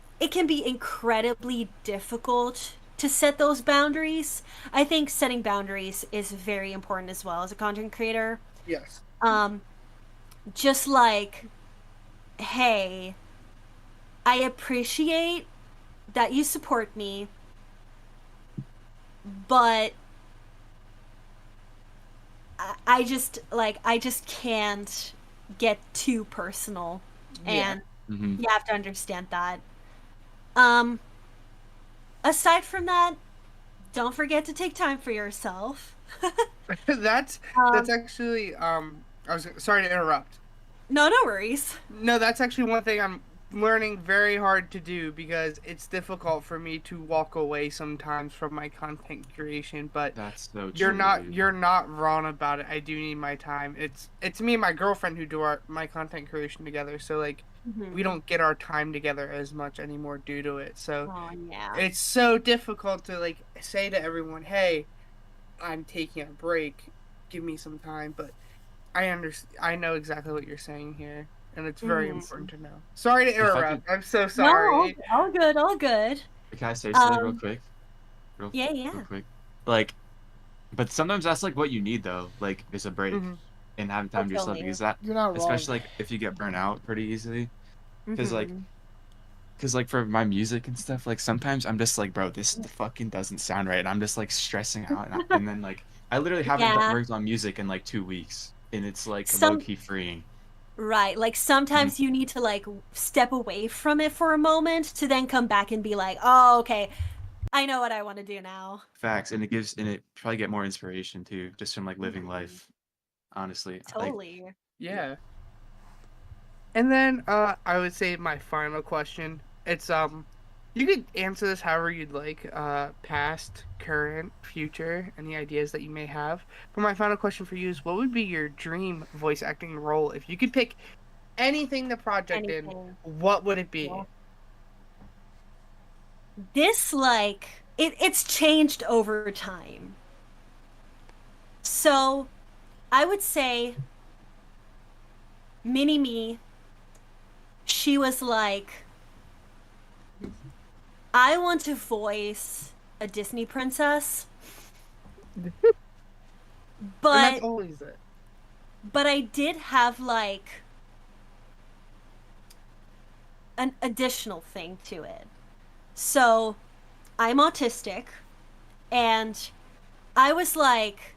be incredibly difficult to set those boundaries. I think setting boundaries is very important as well as a content creator. Yes. Just like, hey, I appreciate that you support me, but I just can't get too personal, and you have to understand that. Aside from that, don't forget to take time for yourself. That's actually I was sorry to interrupt. No worries. No, that's actually one thing I'm learning very hard to do, because it's difficult for me to walk away sometimes from my content creation, but that's so you're true. you're not wrong about it. I do need my time. It's me and my girlfriend who do my content creation together, so like we don't get our time together as much anymore due to it. So it's so difficult to like say to everyone, hey, I'm taking a break, give me some time. But I know exactly what you're saying here, and it's very important to know. Sorry to interrupt. I'm so sorry. No, all good. Can I say something real quick? Real quick. Like, but sometimes that's like what you need though. Like, is a break and having time to do something. Is that you're not wrong. Especially like if you get burnt out pretty easily, because like for my music and stuff, like sometimes I'm just like, bro, this fucking doesn't sound right, and I'm just like stressing out, and then like I literally haven't worked on music in like 2 weeks, and it's like low-key freeing. Right, like sometimes you need to like step away from it for a moment to then come back and be like, oh, okay, I know what I want to do now. Facts, and it probably get more inspiration too, just from like living life. Honestly, totally. Like, yeah. And then I would say my final question. It's you could answer this however you'd like, past, current, future, any ideas that you may have. But my final question for you is, what would be your dream voice acting role? If you could pick anything the project in, what would it be? Yeah. This, like, it's changed over time. So, I would say Mini-Me, she was like, I want to voice a Disney princess, but that's always it. But I did have like an additional thing to it. So I'm autistic, and I was like,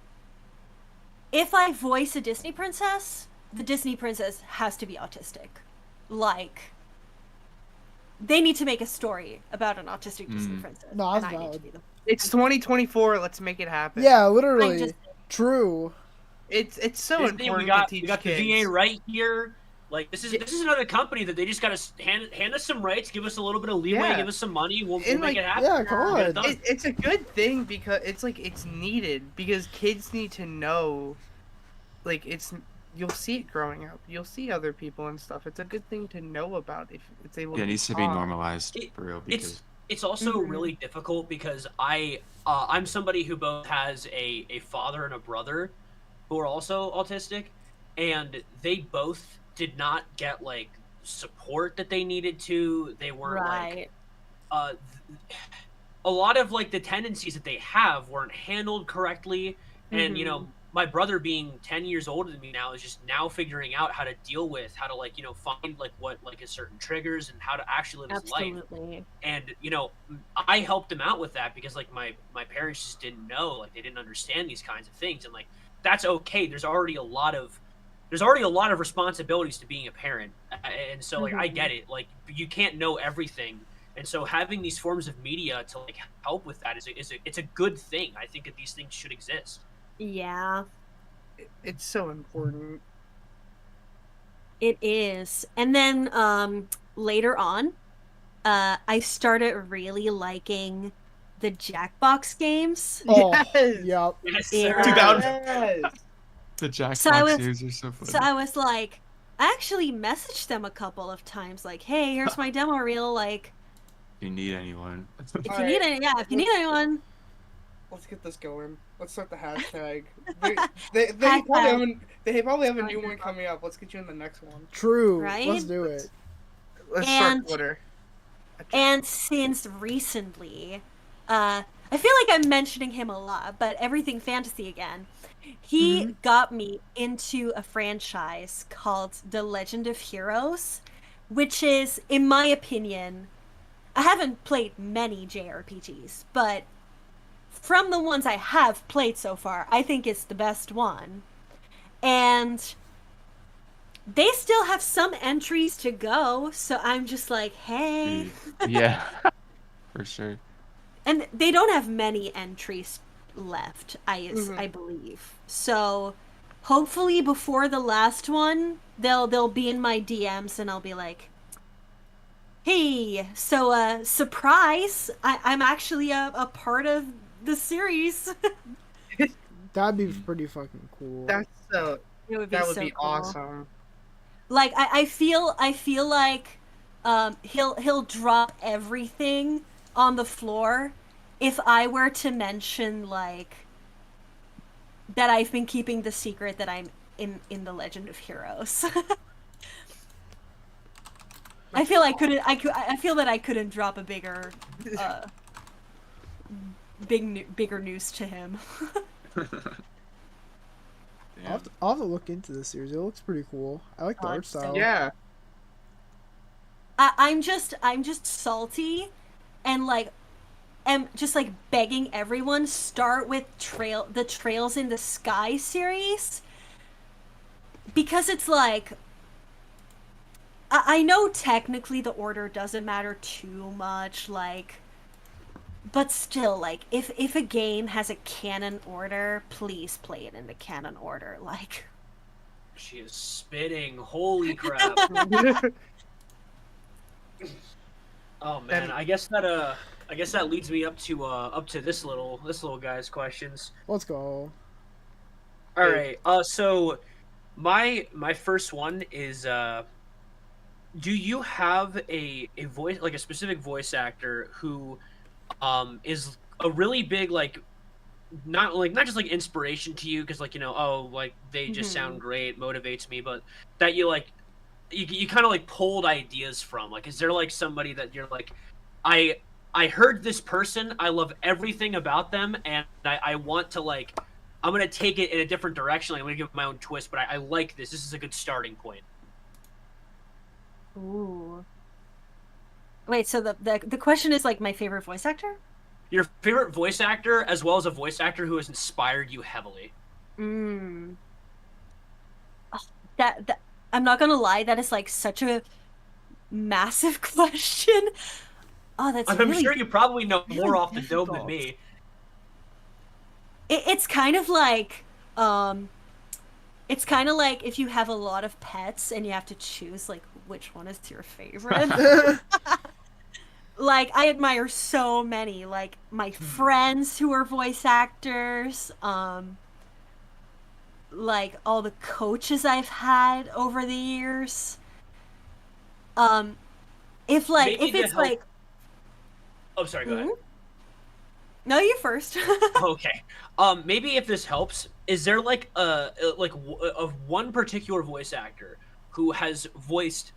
if I voice a Disney princess, the Disney princess has to be autistic. Like, they need to make a story about an autistic Disney princess. No, that's valid. It's 2024. Let's make it happen. Yeah, literally. True. It's so Disney, important we to teach got kids. the VA right here. Like, this is another company that they just gotta hand us some rights, give us a little bit of leeway, give us some money, we'll make it happen. Yeah, come on. It's a good thing, because it's like it's needed, because kids need to know. Like, you'll see it growing up. You'll see other people and stuff. It's a good thing to know about if it's able. Yeah, it needs to be normalized for real. Because it's also really difficult, because I'm somebody who both has a father and a brother who are also autistic, and they both did not get like support that they needed to. They weren't like a lot of like the tendencies that they have weren't handled correctly, and you know, my brother being 10 years older than me now is just now figuring out how to deal with, how to like, you know, find like what like a certain triggers and how to actually live his life. And you know, I helped him out with that, because like my parents just didn't know, like they didn't understand these kinds of things, and like that's okay. There's already a lot of responsibilities to being a parent, and so like I get it. Like, you can't know everything, and so having these forms of media to like help with that it's a good thing. I think that these things should exist. Yeah, it's so important. It is. And then later on, I started really liking the Jackbox games. Oh, yes. yep. Yes, Yes. 2000. The Jack So I Fox was- series are so funny. So I was like, I actually messaged them a couple of times, like, "Hey, here's my demo reel. Like, If you need anyone. if you Alright. need any, yeah, if you need anyone." Let's get this going. Let's start the hashtag. They probably have a new one coming up. Let's get you in the next one. True. Right? Let's do it. Let's And- start Twitter. And since recently, I feel like I'm mentioning him a lot, but Everything Fantasy again. He got me into a franchise called The Legend of Heroes, which is, in my opinion, I haven't played many JRPGs, but from the ones I have played so far, I think it's the best one. And they still have some entries to go, so I'm just like, hey. Yeah, for sure. And they don't have many entries left, I believe. So hopefully before the last one, they'll be in my DMs and I'll be like, hey, so surprise, I'm actually a part of the series. That'd be pretty fucking cool. That's so. It would be That would so be cool. awesome. Like I feel like he'll drop everything on the floor if I were to mention like that I've been keeping the secret that I'm in the Legend of Heroes. I feel I feel that I couldn't drop a bigger bigger news to him. I'll have to look into this series. It looks pretty cool. I like the art it's so style. Yeah. I'm just salty and like am just like begging everyone start with the Trails in the Sky series, because it's like I know technically the order doesn't matter too much, like, but still, like, if a game has a canon order, please play it in the canon order, like. She is spitting. Holy crap. Oh man, And- I guess that leads me up to this little guy's questions. Let's go. All right. So my first one is do you have a voice, like a specific voice actor who is a really big like not just like inspiration to you, because like, you know, oh, like they just sound great, motivates me, but that you like you kind of like pulled ideas from? Like, is there like somebody that you're like, I heard this person, I love everything about them, and I want to like, I'm gonna take it in a different direction, like I'm gonna give it my own twist, but I like this is a good starting point. Ooh. Wait, so the question is like my favorite voice actor? Your favorite voice actor, as well as a voice actor who has inspired you heavily. Oh, that I'm not gonna lie, that is like such a massive question. Oh, that's I'm really, sure you probably know really more off the dome difficult. than me. It's kind of like it's kind of like if you have a lot of pets and you have to choose like which one is your favorite. Like, I admire so many, like my friends who are voice actors, like all the coaches I've had over the years. If like Maybe if to it's help- like, Oh, sorry, go ahead. no, you first. Okay. Maybe if this helps, is there like of one particular voice actor who has voiced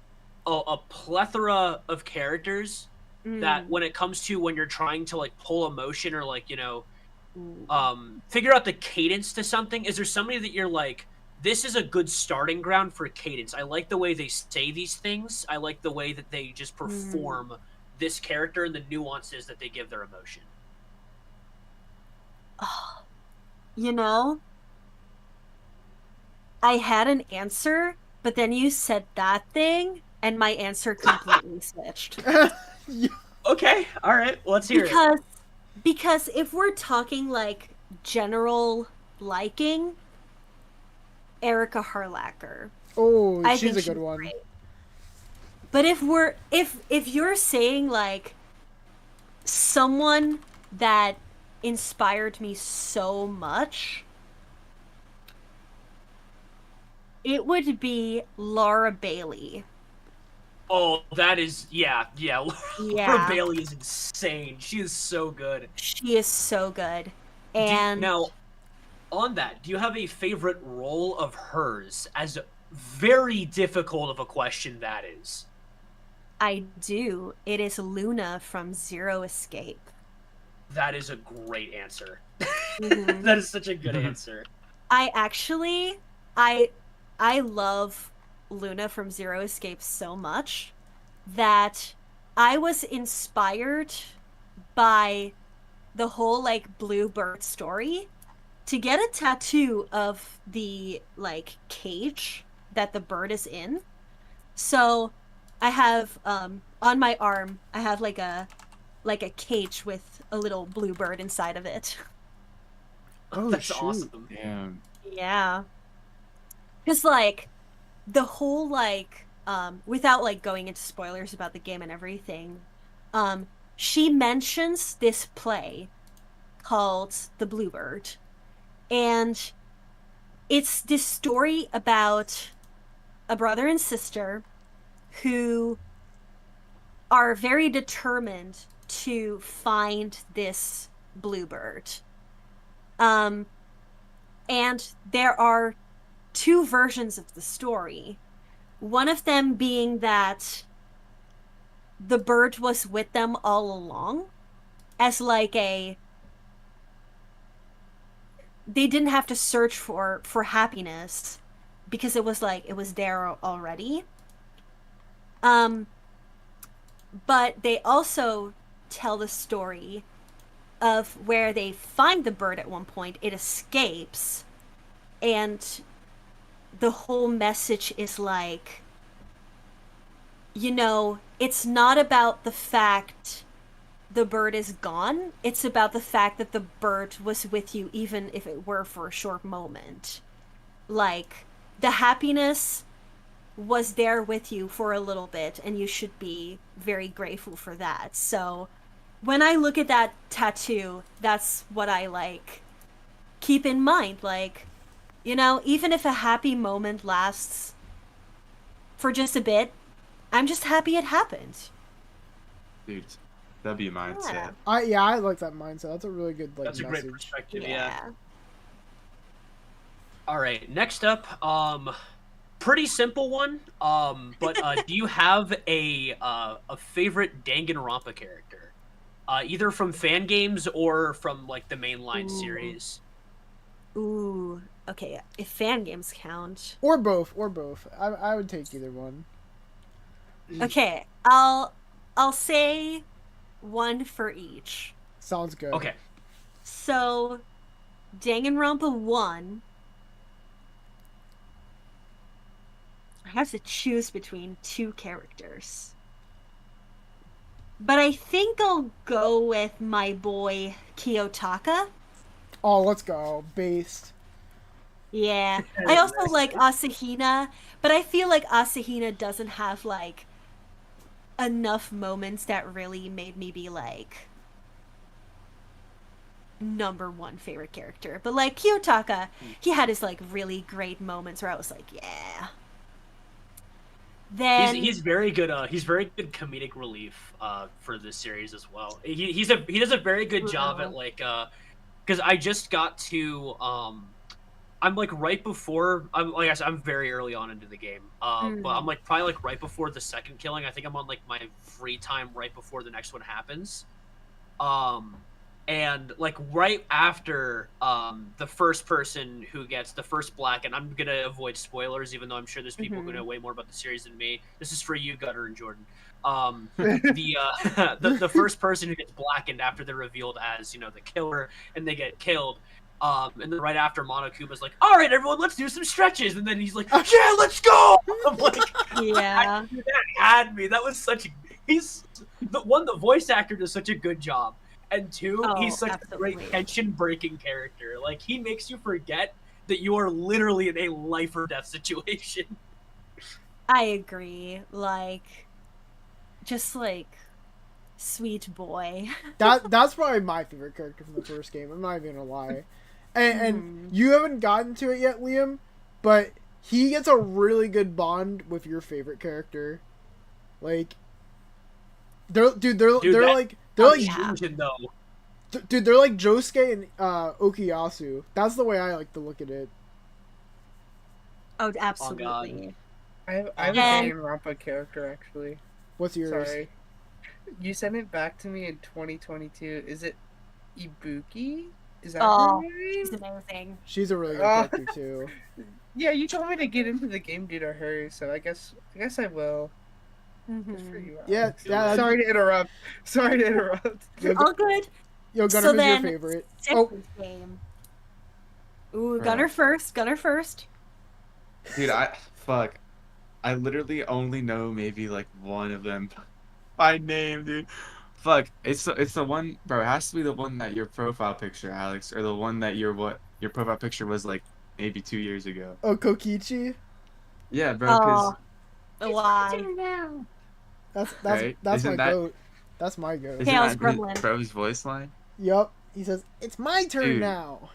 a plethora of characters that when it comes to when you're trying to like pull emotion or like, you know, figure out the cadence to something, is there somebody that you're like, this is a good starting ground for cadence? I like the way they say these things. I like the way that they just perform this character and the nuances that they give their emotion. You know, I had an answer, but then you said that thing, and my answer completely switched. Okay, all right, let's hear it. Because if we're talking like general liking, Erica Harlacher. Oh, I she's think a good one. great. But if you're saying like someone that inspired me so much, It would be Laura Bailey. Oh, that is yeah. Laura Yeah. Bailey is insane. She is so good. She is so good. And now, on that, do you have a favorite role of hers? As very difficult of a question that is. I do. It is Luna from Zero Escape. That is a great answer. Mm-hmm. That is such a good answer. I love Luna from Zero Escape so much that I was inspired by the whole like Bluebird story to get a tattoo of the like cage that the bird is in. So I have on my arm I have like a cage with a little bluebird inside of it. Oh, that's shoot. awesome. Damn. Yeah. Cuz like the whole like without like going into spoilers about the game and everything, she mentions this play called The Bluebird. And it's this story about a brother and sister who are very determined to find this bluebird. And there are two versions of the story. One of them being that the bird was with them all along as like they didn't have to search for happiness because it was there already. But they also tell the story of where they find the bird at one point, it escapes, and the whole message is like, you know, it's not about the fact the bird is gone, it's about the fact that the bird was with you even if it were for a short moment. Like, the happiness was there with you for a little bit, and you should be very grateful for that. So when I look at that tattoo, that's what I like keep in mind. Like, you know, even if a happy moment lasts for just a bit, I'm just happy it happened. Dude, that'd be a mindset. I like that mindset. That's a really good That's message. a great perspective. Yeah. All right, next up, pretty simple one. But do you have a favorite Danganronpa character, either from fan games or from like the mainline series? Ooh, okay. If fan games count, Or both. I would take either one. okay, I'll say one for each. Sounds good. Okay. So, Danganronpa 1. I have to choose between two characters. But I think I'll go with my boy Kiyotaka. Oh, let's go. Based. Yeah. I also like Asahina, but I feel like Asahina doesn't have like enough moments that really made me be like #1 favorite character. But like Kiyotaka, he had his like really great moments where I was like, yeah. Then He's very good. He's very good comedic relief for this series as well. He does a very good job at like because I just got to I'm like right before I'm very early on into the game. But I'm like probably like right before the second killing. I think I'm on like my free time right before the next one happens. And like right after the first person who gets the first black, and I'm gonna avoid spoilers, even though I'm sure there's people who know way more about the series than me. This is for you, Gunnar and Jordan. The first person who gets blackened after they're revealed as, you know, the killer, and they get killed. And then right after, Monokuma's like, "All right, everyone, let's do some stretches," and then he's like, "Yeah, let's go!" I'm like, yeah, that had me. That was such. The voice actor does such a good job. And two, he's such a great tension-breaking character. Like, he makes you forget that you are literally in a life or death situation. I agree. Like, just like sweet boy. That's probably my favorite character from the first game. I'm not even gonna lie. And you haven't gotten to it yet, Liam, but he gets a really good bond with your favorite character. Like, they're like Fusion, though. dude, they're like Josuke and Okuyasu. That's the way I like to look at it. Oh, absolutely. I have a Danganronpa character, actually. What's yours? Sorry. You sent it back to me in 2022. Is it Ibuki? Is that her name? She's amazing. She's a really good character, too. Yeah, you told me to get into the game due to her, so I guess I will. Mm-hmm. Good for you, Yeah. Sorry to interrupt. All good. Yo, Gunnar, So who's your then, favorite? second game. Ooh, Right. Gunnar first. Dude, I literally only know maybe like one of them by name, dude. Fuck, it's the one, bro. It has to be the one that your profile picture, Alex, or the one that your profile picture was like maybe 2 years ago. Oh, Kokichi? Yeah, bro. Cause Why? That's Right? my Isn't that- goat. That's my goat. isn't Chaos that his- Gremlin. bro's voice line? Yup. He says, "It's my turn Dude. now."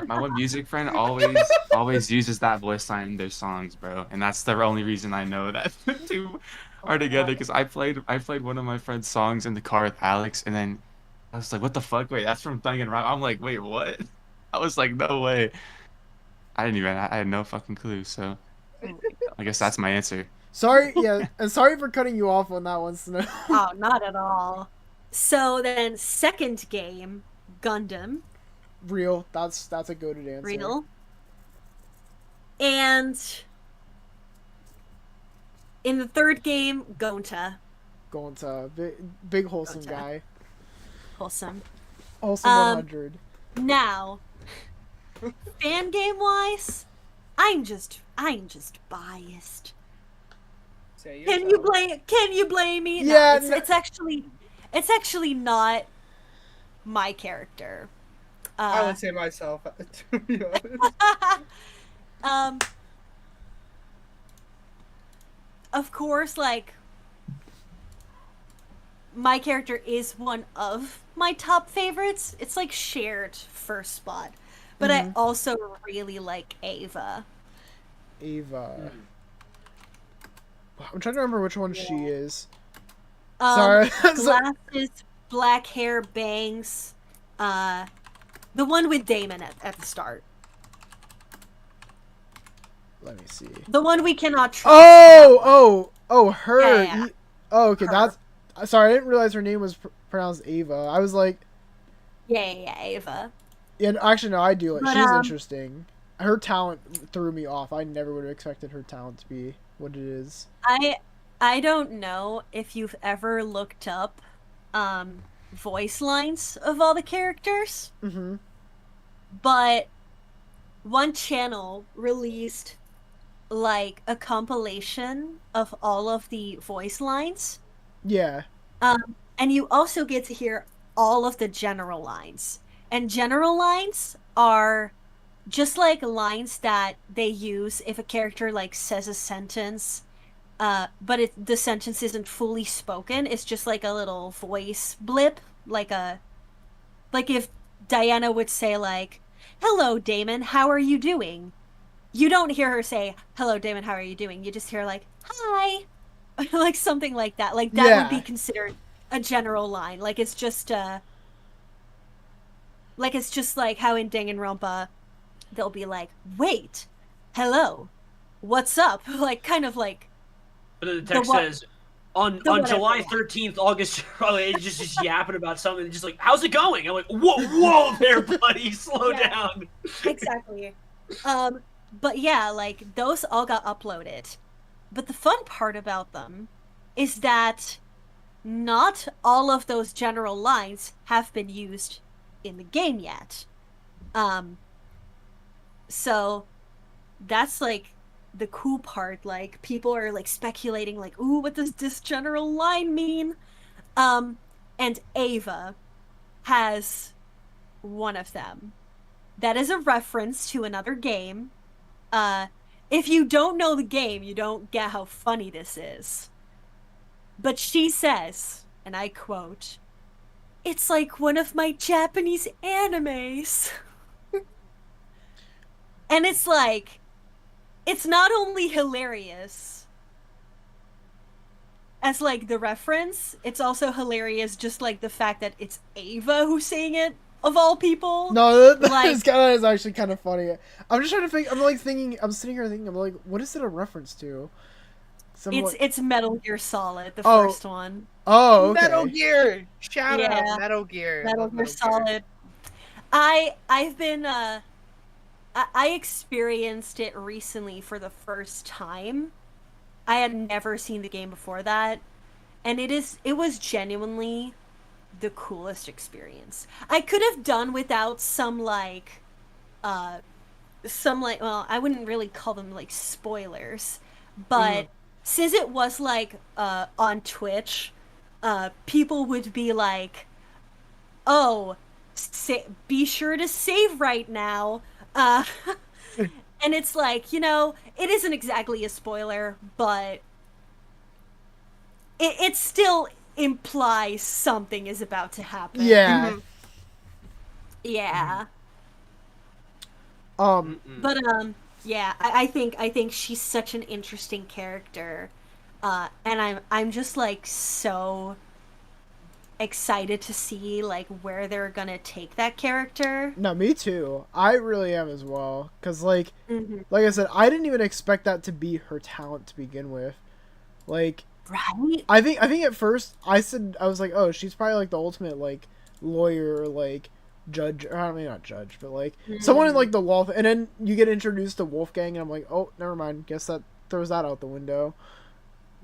My one music friend always uses that voice line in their songs, bro, and that's the only reason I know that the two are together. Because I played one of my friend's songs in the car with Alex, and then I was like, "What the fuck? Wait, that's from Danganronpa." I'm like, "Wait, what?" I was like, "No way." I had no fucking clue. So I guess that's my answer. Sorry, yeah, and sorry for cutting you off on that one, Snow. Oh, not at all. So then, second game, Gundam. Real. That's a goated answer. Real. And in the third game, Gonta. Going to big wholesome Gonta. guy. Wholesome. Wholesome 100. Now, fan game wise, I'm just biased. Say Can yourself. you blame me? Yeah, No, no- it's actually not my character. I would say myself, to be honest. Of course, like, my character is one of my top favorites. It's like shared first spot. But I also really like Ava. Ava. I'm trying to remember which one she is. Sorry. Glasses, black hair, bangs. The one with Damon at the start. Let me see. The one we cannot trust. Oh, her. Yeah. Oh, okay. Her. That's. Sorry, I didn't realize her name was pronounced Ava. I was like, Yeah, Ava. yeah. Actually, no, I do. Like, But, she's interesting. Her talent threw me off. I never would have expected her talent to be what it is. I don't know if you've ever looked up voice lines of all the characters, Mm-hmm. but one channel released like a compilation of all of the voice lines, Yeah. and you also get to hear all of the general lines. And general lines are just like lines that they use if a character like says a sentence, but the sentence isn't fully spoken. It's just like a little voice blip, like if Diana would say like, "Hello, Damon, how are you doing?" You don't hear her say, "Hello, Damon, how are you doing?" You just hear like, "Hi," like something like that. Like that would be considered a general line. Like it's just like how in Danganronpa they'll be like, "Wait, hello, what's up?" Like kind of like. But then the text says, on whatever. July 13th, August, it's just yapping about something, just like, "How's it going?" I'm like, whoa there, buddy, slow down. Exactly. But yeah, like those all got uploaded. But the fun part about them is that not all of those general lines have been used in the game yet. So that's like the cool part. Like people are like speculating like, "Ooh, what does this general line mean?" And Ava has one of them. That is a reference to another game. If you don't know the game, you don't get how funny this is. But she says, and I quote, "It's like one of my Japanese animes." And it's like, it's not only hilarious as like the reference, it's also hilarious just like the fact that it's Ava who's saying it, of all people. No, that like, is actually kind of funny. I'm just trying to think. I'm sitting here thinking. I'm like, what is it a reference to? It's Metal Gear Solid, the first one. Oh, okay. Metal Gear. Shout out Metal Gear. Metal Gear Solid. I've been I experienced it recently for the first time. I had never seen the game before that, and it was genuinely the coolest experience. I could have done without some like well, I wouldn't really call them like spoilers, but since it was like on Twitch, people would be like, "Oh, be sure to save right now." And it's like, you know, it isn't exactly a spoiler, but it still implies something is about to happen. Yeah. Yeah. But yeah, I think she's such an interesting character. And I'm just like so excited to see like where they're gonna take that character. No, me too. I really am as well. Cause like I said, I didn't even expect that to be her talent to begin with. Like, right? I think at first I was like, oh, she's probably like the ultimate like lawyer, like judge. Or, I mean, not judge, but like someone in like the law. And then you get introduced to Wolfgang, and I'm like, oh, never mind. Guess that throws that out the window.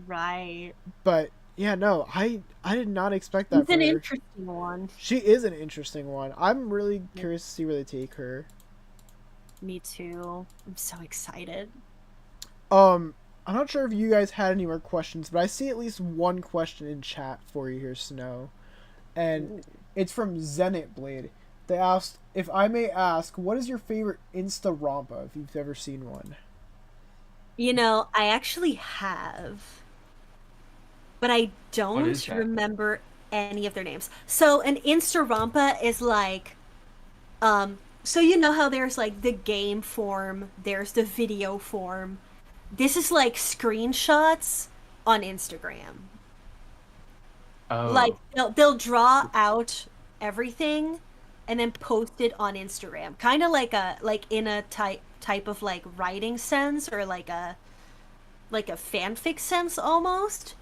Right. But yeah, no, I did not expect that. It's an interesting one. She is an interesting one. I'm really curious to see where they take her. Me too. I'm so excited. I'm not sure if you guys had any more questions, but I see at least one question in chat for you here, Snow. And it's from Zenit Blade. They asked, if I may ask, what is your favorite Insta Rampa, if you've ever seen one? You know, I actually have. But I don't remember any of their names. So an Insta Rampa is like, so you know how there's like the game form, there's the video form. This is like screenshots on Instagram. Oh. Like they'll draw out everything and then post it on Instagram. Kind of like in a type of like writing sense, or like a fanfic sense almost.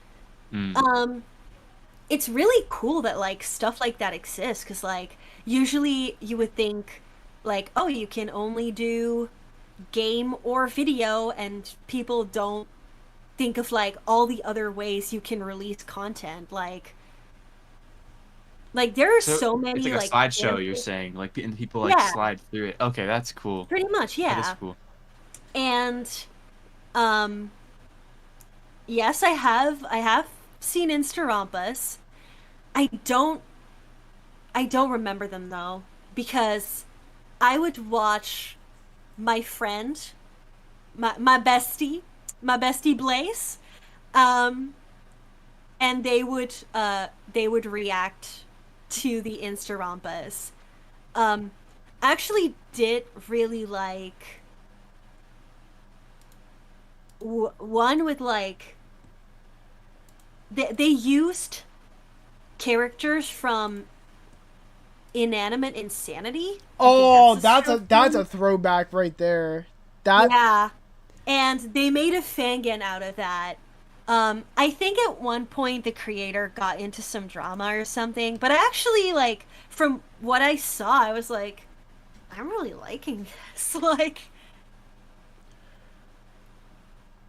It's really cool that like stuff like that exists, because like usually you would think like, oh, you can only do game or video, and people don't think of like all the other ways you can release content. Like there are so many, it's like a slideshow, you're saying, like people like slide through it. Okay, that's cool. Pretty much, yeah. That is cool. And yes, I have seen Instarampas. I don't remember them though, because I would watch my friend, my bestie Blaze, and they would react to the Instarampas. I actually did really like one with like they used characters from Inanimate Insanity. Oh, that's a throwback right there. Yeah, and they made a fangin out of that. I think at one point the creator got into some drama or something, but I actually, like, from what I saw, I was like, I'm really liking this. Like,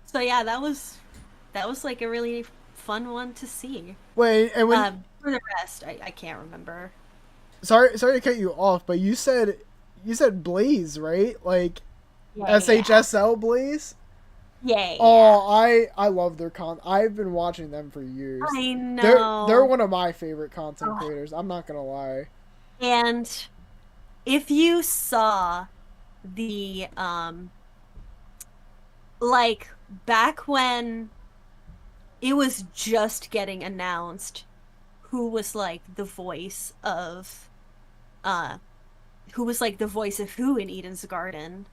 so yeah, that was like a really fun one to see. Wait, and when for the rest, I can't remember. Sorry to cut you off, but you said Blaze, right? Like, yeah, SHSL Blaze? Yeah. Oh, I love their I've been watching them for years. I know. They're one of my favorite content creators. I'm not gonna lie. And if you saw the like back when it was just getting announced who was like the voice of who in Eden's Garden,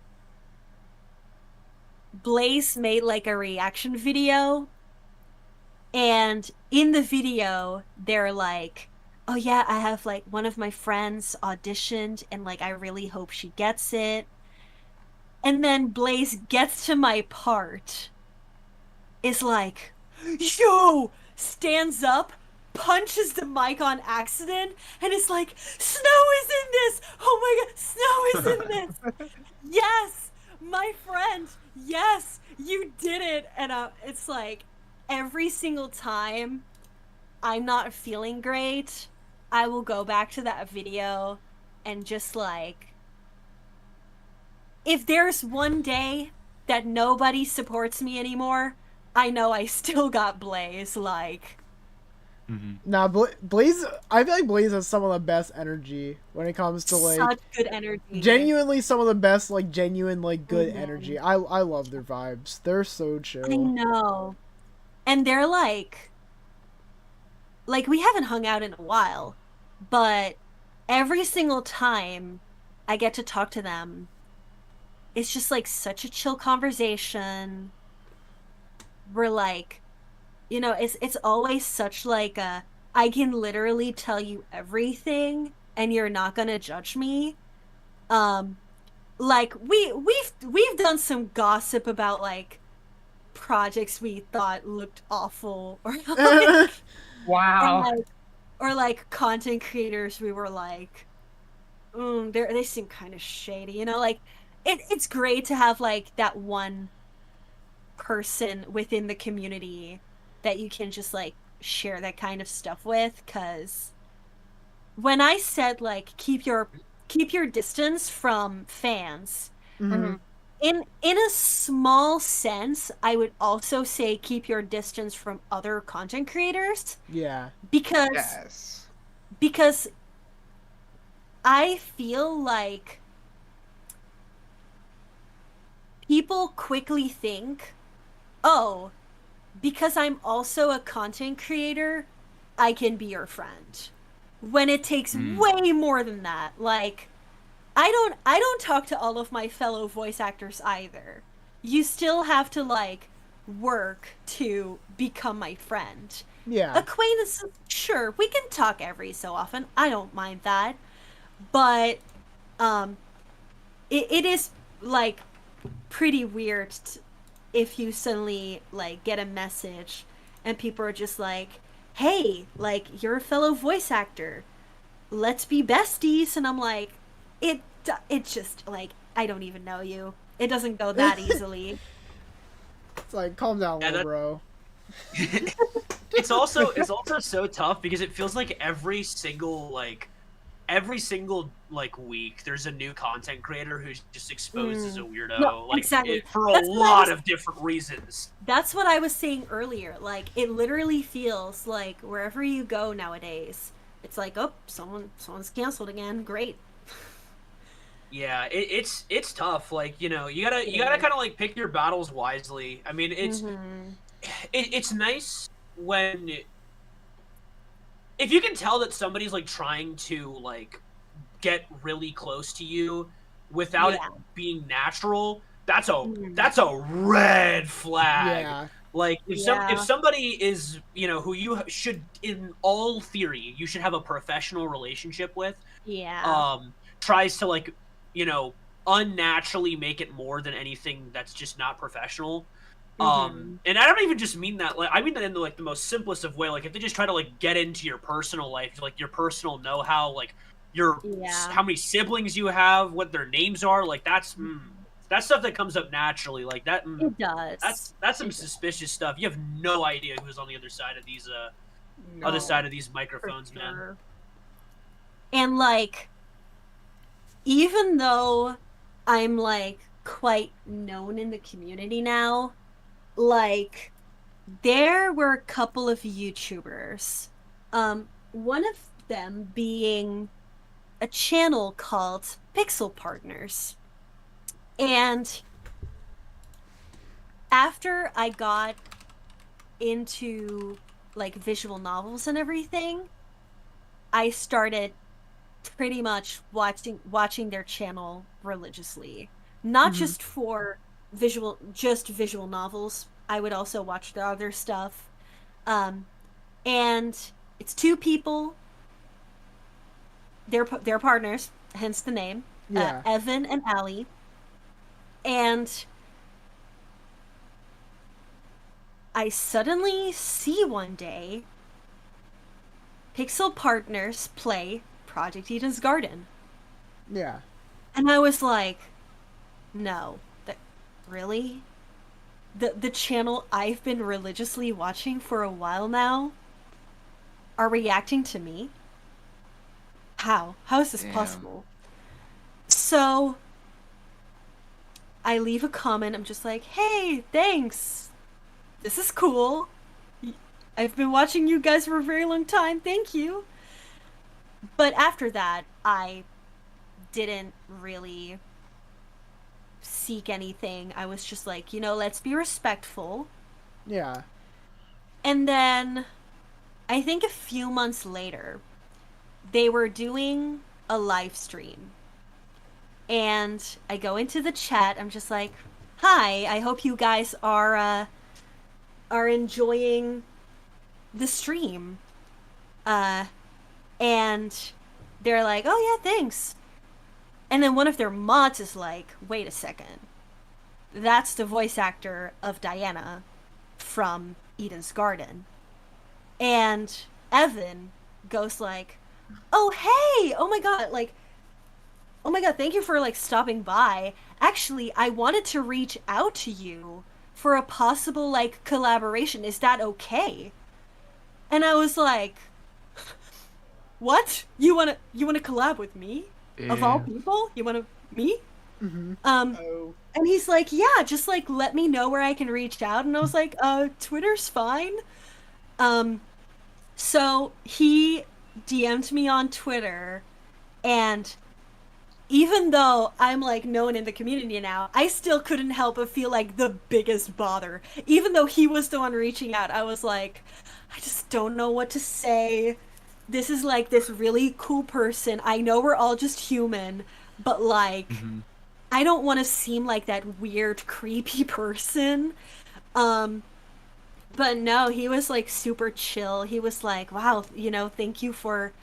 Blaze made like a reaction video, and in the video they're like, oh yeah, I have like one of my friends auditioned and like I really hope she gets it. And then Blaze gets to my part, is like, yo, stands up, punches the mic on accident, and is like, Snow is in this! Oh my god, Snow is in this! Yes! My friend! Yes! You did it! And it's like, every single time I'm not feeling great, I will go back to that video and just like, if there's one day that nobody supports me anymore, I know I still got Blaze, like... Nah, Blaze, I feel like Blaze has some of the best energy when it comes to, like... Such good energy. Genuinely some of the best, like, genuine, like, good energy. I love their vibes. They're so chill. I know. And they're, like, we haven't hung out in a while, but every single time I get to talk to them, it's just, like, such a chill conversation. We're, like, you know, it's always such, like, I can literally tell you everything, and you're not gonna judge me. Like, we've done some gossip about, like, projects we thought looked awful, or, like... Wow. Or, like, content creators we were like, they seem kind of shady, you know? Like, it's great to have, like, that one person within the community that you can just, like, share that kind of stuff with, because when I said, like, keep your distance from fans, in a small sense, I would also say keep your distance from other content creators. Yeah. Because I feel like people quickly think, oh, because I'm also a content creator, I can be your friend. When it takes way more than that. Like, I don't talk to all of my fellow voice actors either. You still have to, like, work to become my friend. Yeah. Acquaintances, sure, we can talk every so often. I don't mind that. But it is, like, pretty weird if you suddenly, like, get a message and people are just like, hey, like, you're a fellow voice actor, let's be besties. And I'm like, it just, like, I don't even know you. It doesn't go that easily. It's like, calm down, little bro. It's also so tough because it feels like every single week there's a new content creator who's just exposed as a weirdo. No, like, exactly. For a lot of different reasons. That's what I was saying earlier. Like, it literally feels like wherever you go nowadays, it's like, oh, someone's canceled again. Great. Yeah, it's tough. Like, you know, you gotta kind of, like, pick your battles wisely. I mean, it's nice when, if you can tell that somebody's, like, trying to, like, get really close to you without it being natural, that's a red flag. Yeah. Like, if somebody is, you know, who you should, in all theory, you should have a professional relationship with, tries to, like, you know, unnaturally make it more than anything that's just not professional. And I don't even just mean that, like, I mean that in the, like, the most simplest of way. Like, if they just try to, like, get into your personal life, like, your personal know-how, like, your how many siblings you have, what their names are, like, that's stuff that comes up naturally. Like, that it does. That's some suspicious stuff. You have no idea who's on the other side of these microphones, man. And, like, even though I'm, like, quite known in the community now, like, there were a couple of YouTubers, one of them being a channel called Pixel Partners. And after I got into, like, visual novels and everything, I started pretty much watching their channel religiously. Not just for visual novels. I would also watch the other stuff. And it's two people. They're partners, hence the name. Yeah. Evan and Allie. And I suddenly see one day Pixel Partners play Project Eden's Garden. Yeah. And I was like, no, really? The channel I've been religiously watching for a while now are reacting to me? How? How is this possible? So I leave a comment. I'm just like, hey, thanks. This is cool. I've been watching you guys for a very long time. Thank you. But after that, I didn't really seek anything. I was just like, let's be respectful. Yeah. And then I think a few months later, they were doing a live stream. And I go into the chat. I'm just like, hi, I hope you guys are enjoying the stream. And they're like, oh yeah, thanks. And then one of their mods is like, wait a second. That's the voice actor of Diana from Eden's Garden. And Evan goes like, oh hey, oh my god, thank you for stopping by. Actually, I wanted to reach out to you for a possible collaboration. Is that okay? And I was like, what? You wanna collab with me? Yeah. Of all people? You wanna me? Mm-hmm. And he's like, yeah, just let me know where I can reach out. And I was like, Twitter's fine. So he DM'd me on Twitter, and even though I'm known in the community now, I still couldn't help but feel like the biggest bother. Even though he was the one reaching out, I was like, I just don't know what to say. This is this really cool person. I know we're all just human, but Mm-hmm. I don't want to seem like that weird, creepy person. But no, he was super chill. He was like, wow, thank you for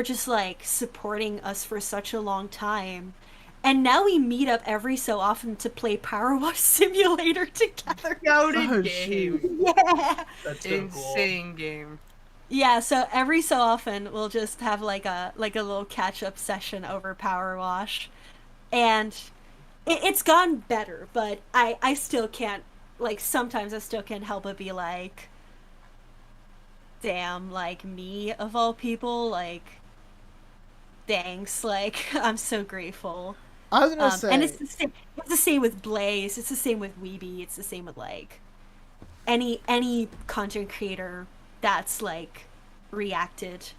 just supporting us for such a long time. And now we meet up every so often to play Power Wash Simulator together. Goated game. Yeah. That's so Insane game. Yeah, so every so often we'll just have a little catch-up session over Power Wash. And it's gotten better, but I still can't, sometimes I still can't help but be like, damn, me of all people, thanks, I'm so grateful. I was gonna say, and it's the same with Blaze, it's the same with Weeby, it's the same with any content creator that's reacted.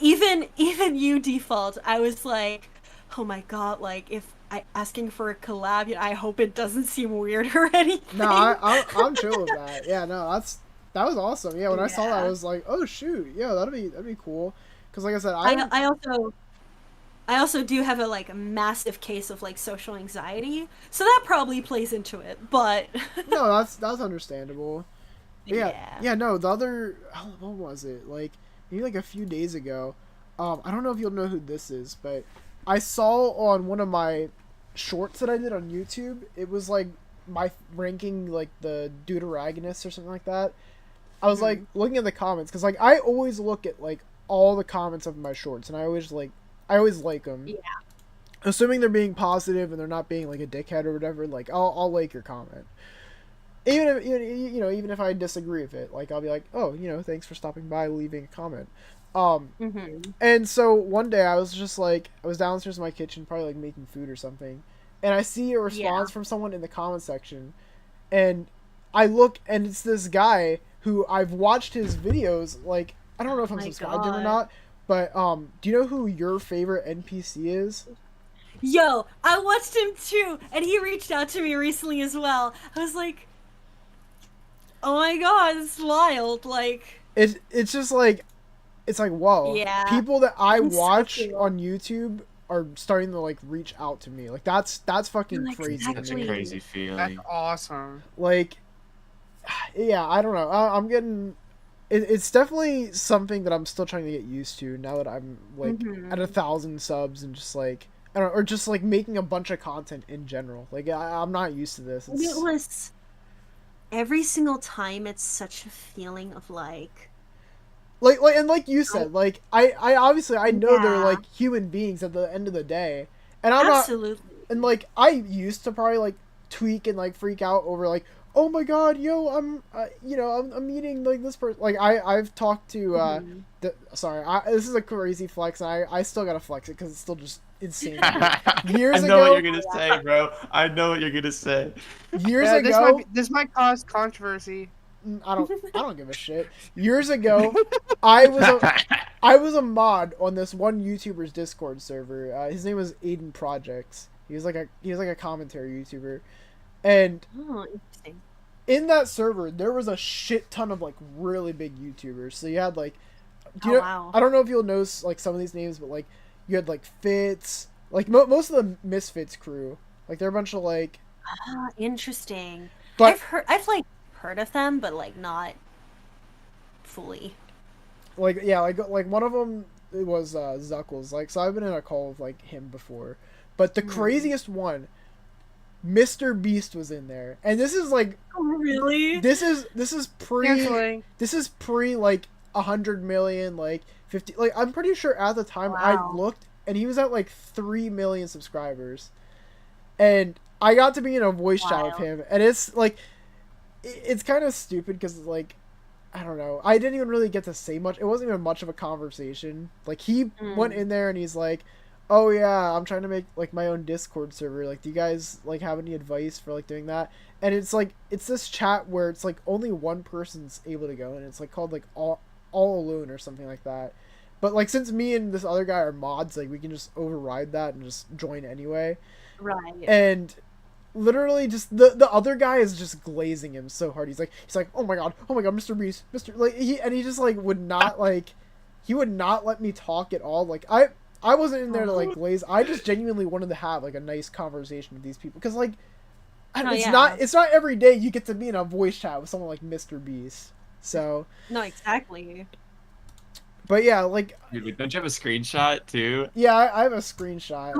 Even you, Default, I was like, oh my god, if I asking for a collab, I hope it doesn't seem weird or anything. No, I'm chill with that. Yeah, no, that was awesome. Yeah, when I saw that, I was like, oh shoot, yeah, that'd be cool. Because like I said, I also do have a massive case of social anxiety, so that probably plays into it. But no, that's understandable. Yeah. No, the other, what was it? Maybe a few days ago. I don't know if you'll know who this is, but I saw on one of my shorts that I did on YouTube, it was my ranking the Deuteragonist or something like that. I was looking at the comments because I always look at all the comments of my shorts, and I always like them. Yeah. Assuming they're being positive and they're not being a dickhead or whatever. I'll like your comment. Even if I disagree with it, I'll be like, oh, thanks for stopping by, leaving a comment. And so one day I was just I was downstairs in my kitchen, probably making food or something, and I see a response from someone in the comment section, and I look, and it's this guy who I've watched his videos. I don't know if I'm subscribed to him or not, but do you know who your favorite NPC is? Yo, I watched him too, and he reached out to me recently as well. I was like, oh my god, it's wild. It's just it's whoa. Yeah. People that I It's so watch cool. on YouTube are starting to like reach out to me. Like that's fucking crazy. Exactly. Such a crazy feeling. That's awesome. Like, yeah, I don't know. I'm getting. It's definitely something that I'm still trying to get used to now that I'm like at 1,000 subs and just like I don't know, or just like making a bunch of content in general. Like I'm not used to this. It was every single time. It's such a feeling of like and like you said, like I obviously I know they're like human beings at the end of the day, and I'm absolutely not. And like I used to probably like tweak and like freak out over like, oh my god, yo, I'm meeting like this person. Like I've talked to this is a crazy flex, and I still gotta flex it because it's still just insane. Years I know ago, what you're gonna say, bro. I know what you're gonna say. Years ago, this might cause controversy. I don't give a shit. Years ago, I was a mod on this one YouTuber's Discord server. His name was Aiden Projects. He was like a commentary YouTuber, and interesting. In that server there was a shit ton of like really big YouTubers. So you had like, wow. I don't know if you'll know like some of these names, but like you had like Fitz, like most of the Misfits crew. Like they're a bunch of like. Interesting. But I've heard of them, but like not fully. Like yeah, like one of them it was Zuckles. Like so I've been in a call with like him before. But the craziest one, Mr. Beast was in there, and this is like, oh, really? This is pre like 100 million, like 50. Like I'm pretty sure at the time I looked, and he was at like 3 million subscribers, and I got to be in a voice chat with him, and it's like, it's kind of stupid because like, I don't know, I didn't even really get to say much. It wasn't even much of a conversation. Like he went in there and he's like, oh yeah, I'm trying to make like my own Discord server. Like, do you guys like have any advice for like doing that? And it's like it's this chat where it's like only one person's able to go, and it's like called like all alone or something like that. But like since me and this other guy are mods, like we can just override that and just join anyway. Right. And literally just the other guy is just glazing him so hard. He's like oh my god, Mr. Beast, like he just like would not like he would not let me talk at all. Like I wasn't in there to like glaze. I just genuinely wanted to have like a nice conversation with these people because like it's not every day you get to be in a voice chat with someone like Mr. Beast. So no, exactly. But yeah, like Dude, don't you have a screenshot too? Yeah, I have a screenshot.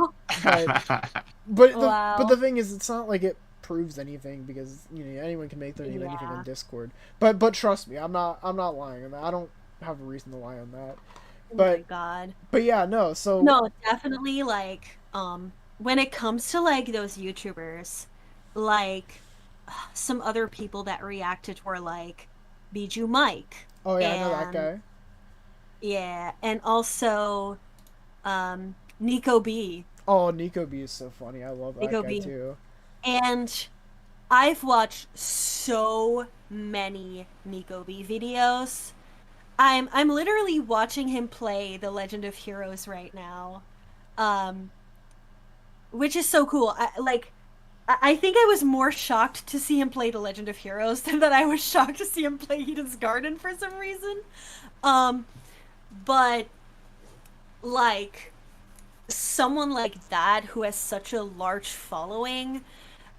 But the thing is, it's not like it proves anything because anyone can make their name anything on Discord. But trust me, I'm not lying on that. I don't have a reason to lie on that. But, oh my god. But yeah, no, so no, definitely like when it comes to like those YouTubers, like some other people that reacted were like Bijou Mike. Oh yeah, I know that guy. Yeah, and also Nico B. Oh, Nico B is so funny. I love that guy too. And I've watched so many Nico B videos. I'm literally watching him play The Legend of Heroes right now, which is so cool. I think I was more shocked to see him play The Legend of Heroes than that I was shocked to see him play Eden's Garden for some reason. But like someone like that who has such a large following,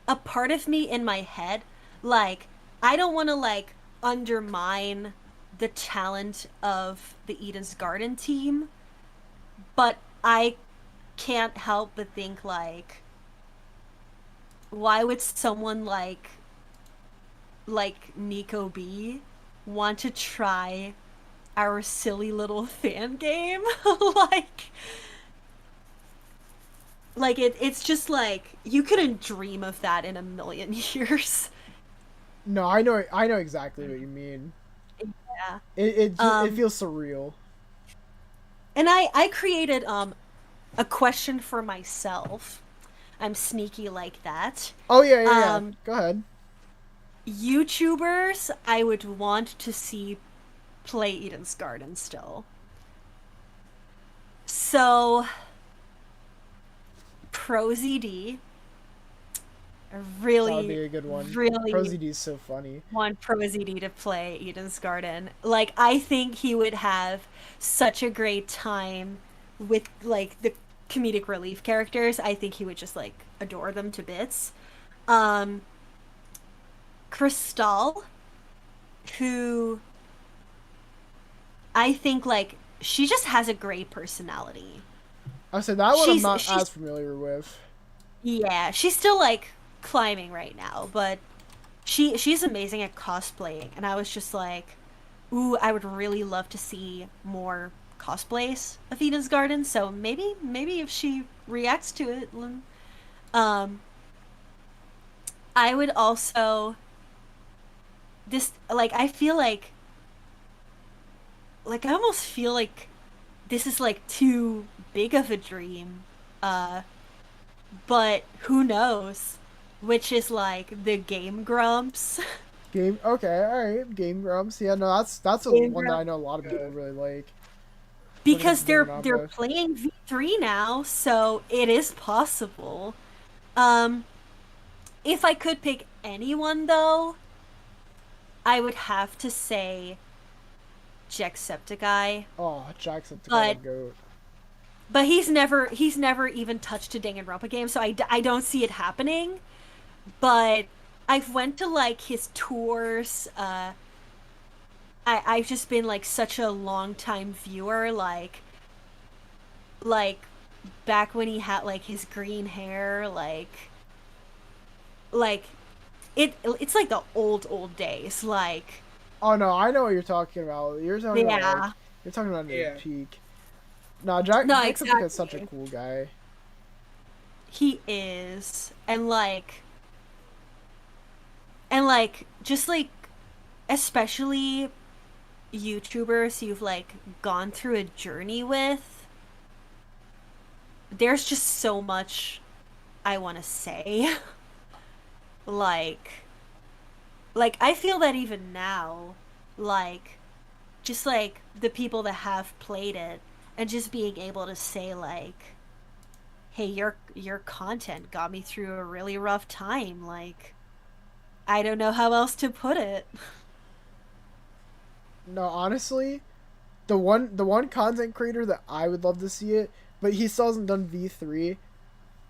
a part of me in my head, like I don't want to like undermine the talent of the Eden's Garden team, but I can't help but think like, why would someone like Nico B want to try our silly little fan game? like it's just like you couldn't dream of that in a million years. No, I know exactly what you mean. Yeah. It feels surreal. And I created a question for myself. I'm sneaky like that. Oh yeah. Go ahead. YouTubers I would want to see play Eden's Garden still. So ProZD. Really, that would be a good one. Really, ProZD is so funny. Want ProZD to play Eden's Garden. Like, I think he would have such a great time with like the comedic relief characters, I think he would just like adore them to bits. Crystal, who I think like she just has a great personality. I said that one I'm not as familiar with. Yeah, she's still like climbing right now, but she's amazing at cosplaying, and I was just like, ooh, I would really love to see more cosplays of Eden's Garden. So maybe if she reacts to it, I would also I feel like I almost feel like this is like too big of a dream, but who knows? Which is like the Game Grumps. Okay, alright, Game Grumps. Yeah, no, that's a one that I know a lot of people really like. Because they're playing V3 now, so it is possible. If I could pick anyone though, I would have to say Jacksepticeye. Oh, Jacksepticeye, goat. But he's never even touched a Danganronpa game, so I don't see it happening. But I've went to like his tours. I've just been like such a long time viewer, like back when he had like his green hair, it's like the old days, like. Oh no, I know what you're talking about. You're talking about the peak. No, Jacksepticeye is such a cool guy. He is, and just like, especially YouTubers you've like gone through a journey with, there's just so much I want to say. like I feel that even now, like just like the people that have played it and just being able to say like, hey, your content got me through a really rough time, like I don't know how else to put it. No, honestly, the one content creator that I would love to see it, but he still hasn't done V3.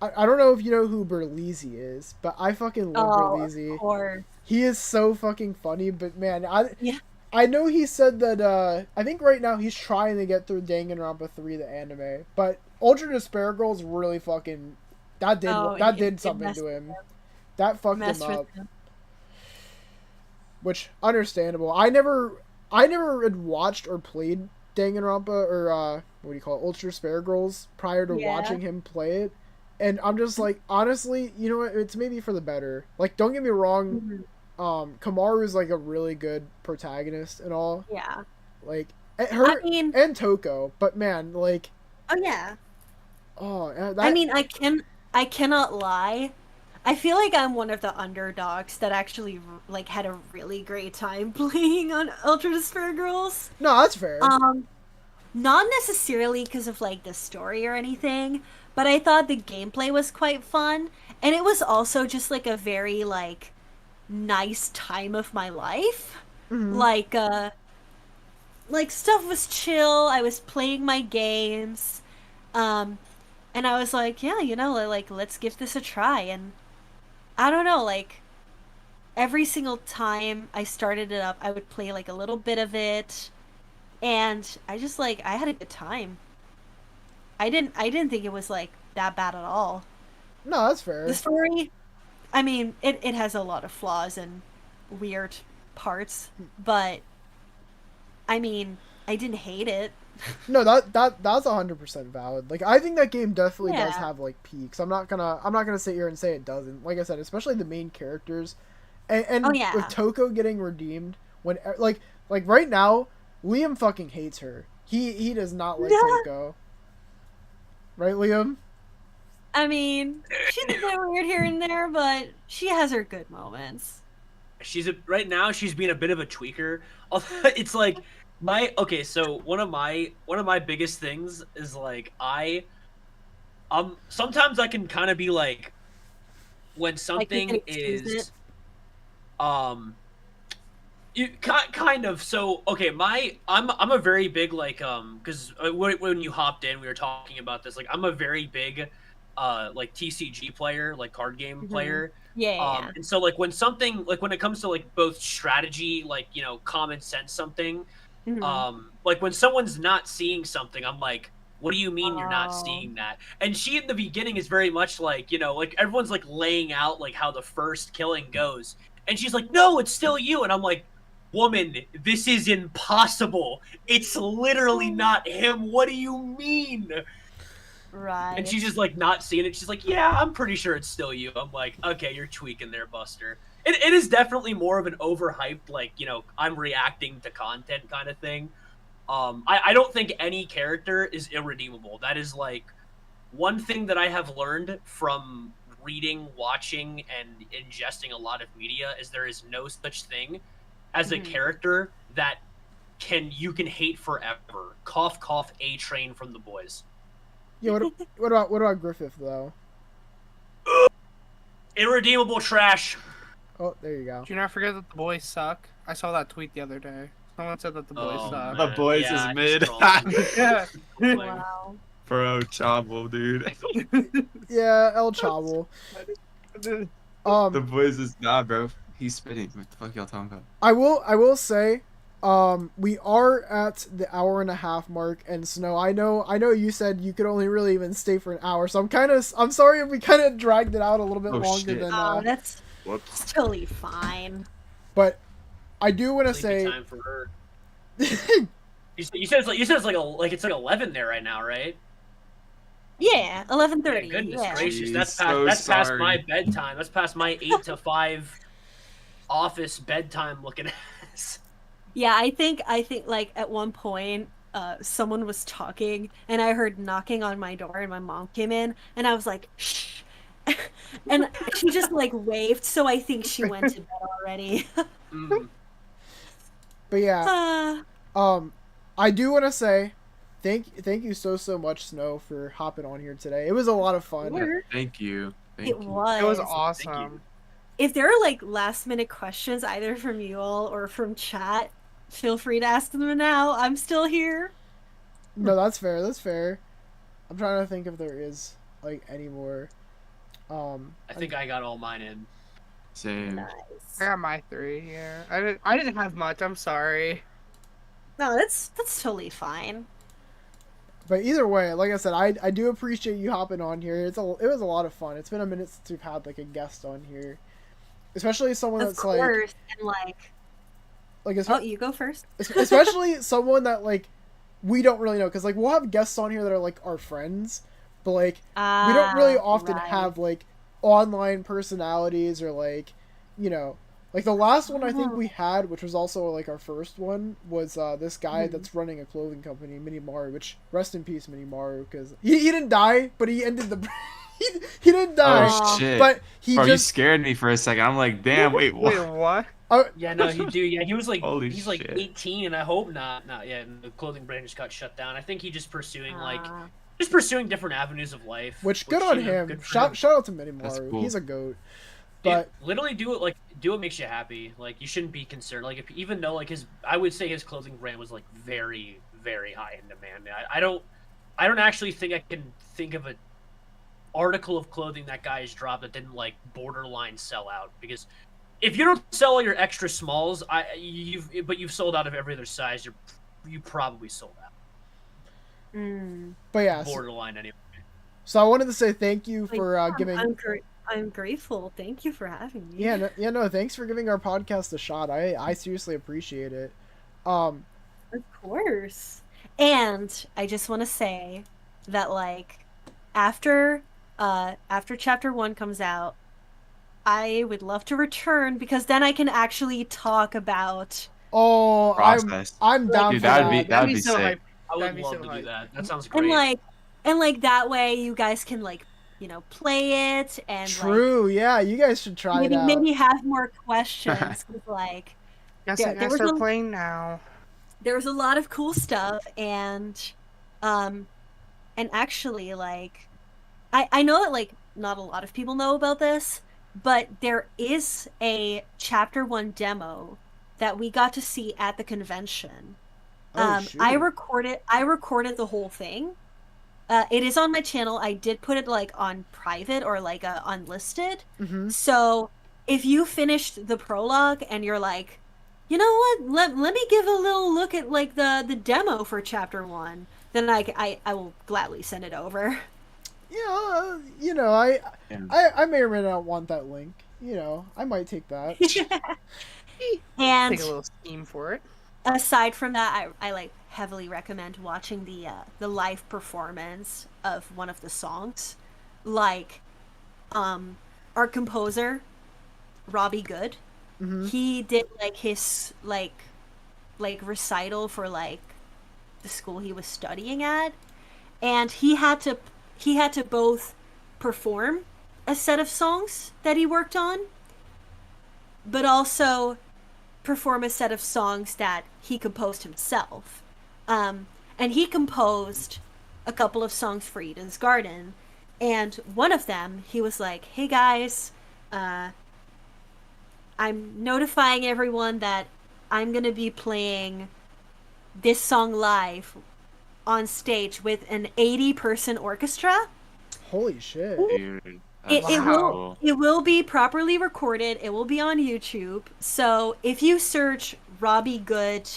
I don't know if you know who Berleezy is, but I fucking love Berleezy. Of course. He is so fucking funny, but man, I know he said that I think right now he's trying to get through Danganronpa 3 the anime, but Ultra Despair Girls really fucking that did something to him. That fucked him up. Which understandable. I never had watched or played Danganronpa or what do you call it, Ultra Despair Girls prior to watching him play it. And I'm just like, honestly, you know what? It's maybe for the better. Like, don't get me wrong, Kamaru is like a really good protagonist and all. Yeah. Like, and Toko, but man, like. Oh yeah. Oh, I cannot lie. I feel like I'm one of the underdogs that actually like had a really great time playing on Ultra Despair Girls. No, that's fair. Not necessarily because of like the story or anything, but I thought the gameplay was quite fun, and it was also just like a very like nice time of my life. Mm-hmm. Like stuff was chill. I was playing my games, and I was like, yeah, you know, like let's give this a try. And I don't know, like every single time I started it up, I would play like a little bit of it, and I just like I had a good time. I didn't think it was like that bad at all. No, that's fair. The story, I mean, it has a lot of flaws and weird parts, but I mean, I didn't hate it. No, that's 100% valid. Like, I think that game definitely does have like peaks. I'm not gonna sit here and say it doesn't. Like I said, especially the main characters, and with Toko getting redeemed when like right now, Liam fucking hates her. He does not like Toko. Right, Liam? I mean, she's a bit weird here and there, but she has her good moments. Right now she's being a bit of a tweaker. It's like so one of my biggest things is like sometimes I can kind of be like when something is Kind of. So okay, I'm a very big like because when you hopped in, we were talking about this. Like I'm a very big like TCG player, like card game player. Yeah. And so like when something like when it comes to like both strategy, like common sense something, like when someone's not seeing something, I'm like, what do you mean you're not seeing that? And she in the beginning is very much like like everyone's like laying out like how the first killing goes, and she's like, no, it's still you, and I'm like, woman, this is impossible. It's literally not him. What do you mean? Right. And she's just like not seeing it. She's like, yeah, I'm pretty sure it's still you. I'm like, okay, you're tweaking there, Buster. It is definitely more of an overhyped, like, I'm reacting to content kind of thing. I don't think any character is irredeemable. That is like one thing that I have learned from reading, watching, and ingesting a lot of media is there is no such thing as a character that you can hate forever. Cough, cough, A-Train from the boys. Yeah, what about Griffith though? Irredeemable trash. Oh, there you go. Do you not forget that the boys suck? I saw that tweet the other day. Someone said that the boys suck. The boys is mid. Yeah. Wow. Bro, Chavo, dude. Yeah, El Chavo. The boys is bro. He's spitting. What the fuck y'all talking about? I will say, we are at the 1.5 hour mark, and Snow, I know you said you could only really even stay for an hour, so I'm sorry if we kind of dragged it out a little bit longer than. That's totally fine. But I do want to say. Time for her. you said it's like it's like 11 there right now, right? Yeah, 11:30. Yeah, goodness yeah. gracious, Jeez, that's past my bedtime. That's past my 8 to 5 office bedtime looking ass. Yeah, I think like at one point someone was talking and I heard knocking on my door and my mom came in and I was like, shh. And she just like waved, so I think she went to bed already. But yeah, I do want to say thank you so much, Snow, for hopping on here today. It was a lot of fun. Thank you. It was. It was awesome. If there are like last minute questions either from you all or from chat, feel free to ask them now. I'm still here. No, that's fair. That's fair. I'm trying to think if there is like any more. I think I got all mine in. Same. Nice. I got my 3 here. I didn't have much. I'm sorry. No, that's totally fine. But either way, like I said, I do appreciate you hopping on here. It was a lot of fun. It's been a minute since we've had like a guest on here, especially someone that's like oh, you go first. Especially someone that like we don't really know, because like we'll have guests on here that are like our friends, but like we don't really often have like online personalities or like like the last one I think we had, which was also like our first one, was this guy that's running a clothing company, Mini Maru, which rest in peace, Mini Maru, because he didn't die, but he ended the he didn't die. Oh shit! But he you scared me for a second. I'm like, damn, wait, what? Wait, what? Yeah, no, you do. Yeah, he was like, Holy he's like shit. 18, and I hope not. Yeah, and the clothing brand just got shut down. I think he just pursuing different avenues of life. Which good on him. Good Shout out to Mini Maru. Cool. He's a goat. Dude, But literally do what makes you happy. Like you shouldn't be concerned. Like even though like I would say his clothing brand was like very, very high in demand. I don't actually think I can think of an article of clothing that guy has dropped that didn't like borderline sell out. Because if you don't sell all your extra smalls, you've sold out of every other size, you probably sold out. But yeah, Borderline anyway. so I wanted to say thank you for giving. I'm grateful. Thank you for having me. No, thanks for giving our podcast a shot. I seriously appreciate it. Of course. And I just want to say that like after chapter 1 comes out, I would love to return because then I can actually talk about Process. I'm down Dude, for that'd that. be so sick. hype. I would That'd be love so to hype. do that. That sounds great. and like that way you guys can like play it and True, yeah, you guys should try it out. maybe have more questions. 'Cause, like Yes, there I guess was they're playing now. there was a lot of cool stuff and actually like I know that like not a lot of people know about this, but there is a chapter 1 demo that we got to see at the convention. Shoot. I recorded the whole thing. It is on my channel. I did put it like on private or like unlisted. Mm-hmm. So if you finished the prologue and you're like, you know what, let me give a little look at like the demo for chapter 1, then I will gladly send it over. Yeah, you know, I may or may not want that link. You know, I might take that. And Take a little scheme for it. aside from that, I like heavily recommend watching the live performance of one of the songs. Like, our composer, Robbie Good, Mm-hmm. he did like his like recital for like the school he was studying at, and he had to both perform a set of songs that he worked on, but also perform a set of songs that he composed himself. And he composed a couple of songs for Eden's Garden, and one of them he was like, "Hey guys, I'm notifying everyone that I'm gonna be playing this song live on stage with an 80-person orchestra." Holy shit. Dude, that's It cool. will be properly recorded. It will be on YouTube. So if you search Robbie Good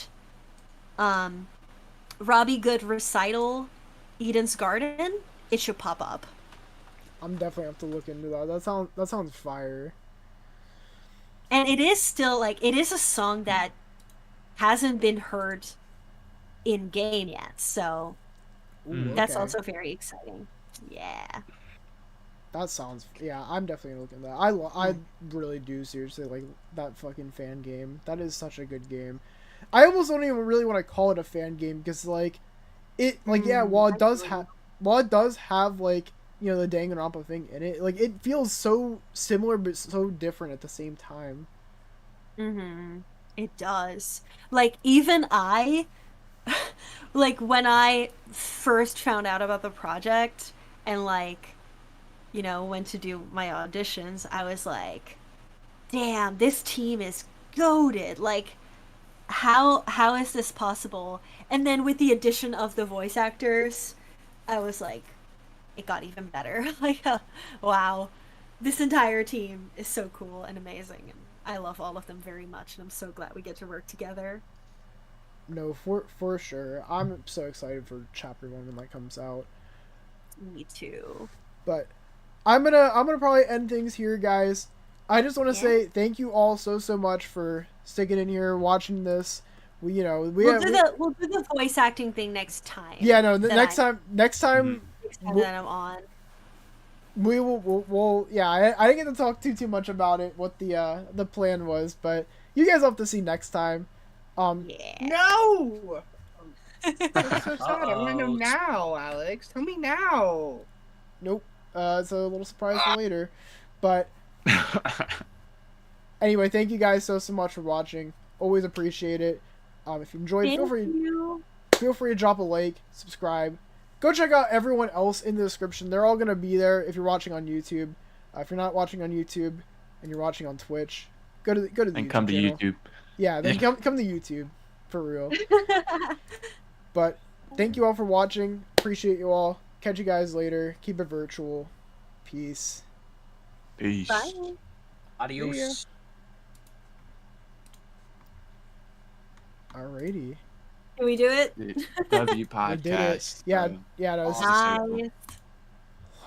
recital Eden's Garden, it should pop up. I'm definitely have to look into that. That sounds fire. And it is still like, it is a song that hasn't been heard in game yet. So Ooh, that's okay. also very exciting. Yeah. That sounds. Yeah, I'm definitely looking at that. I really do seriously like that fucking fan game. That is such a good game. I almost don't even really want to call it a fan game because like it like yeah while it does have like, you know, the Danganronpa thing in it, like it feels so similar but so different at the same time. Mm-hmm. It does. Like, even I, like, when I first found out about the project and, like, you know, went to do my auditions, I was like, damn, this team is goated. Like, how is this possible? And then with the addition of the voice actors, I was like, it got even better. Like, wow, this entire team is so cool and amazing, and I love all of them very much, and I'm so glad we get to work together. No, for sure. I'm so excited for chapter 1 when that comes out. Me too. But I'm gonna probably end things here, guys. I just want to say thank you all so much for sticking in here, watching this. We'll do the voice acting thing next time. Yeah, no, next time that I'm on. We'll yeah, I didn't get to talk too much about it, what the plan was, but you guys will have to see next time. Yeah. No! That's so sad. I want to know now, Alex. Tell me now. Nope. It's a little surprise for later. But anyway, thank you guys so much for watching. Always appreciate it. If you enjoyed, feel free to drop a like, subscribe. Go check out everyone else in the description. They're all gonna be there if you're watching on YouTube. If you're not watching on YouTube and you're watching on Twitch, go to the and YouTube come to channel. YouTube. Yeah, then come to YouTube for real. But thank you all for watching. Appreciate you all. Catch you guys later. Keep it virtual. Peace. Peace. Bye. Adios. Alrighty. Can we do it? W We did it. podcast. Yeah, no, this is- Nice.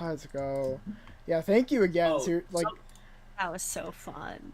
let's go. Yeah, thank you again. Oh, Like, That was so fun.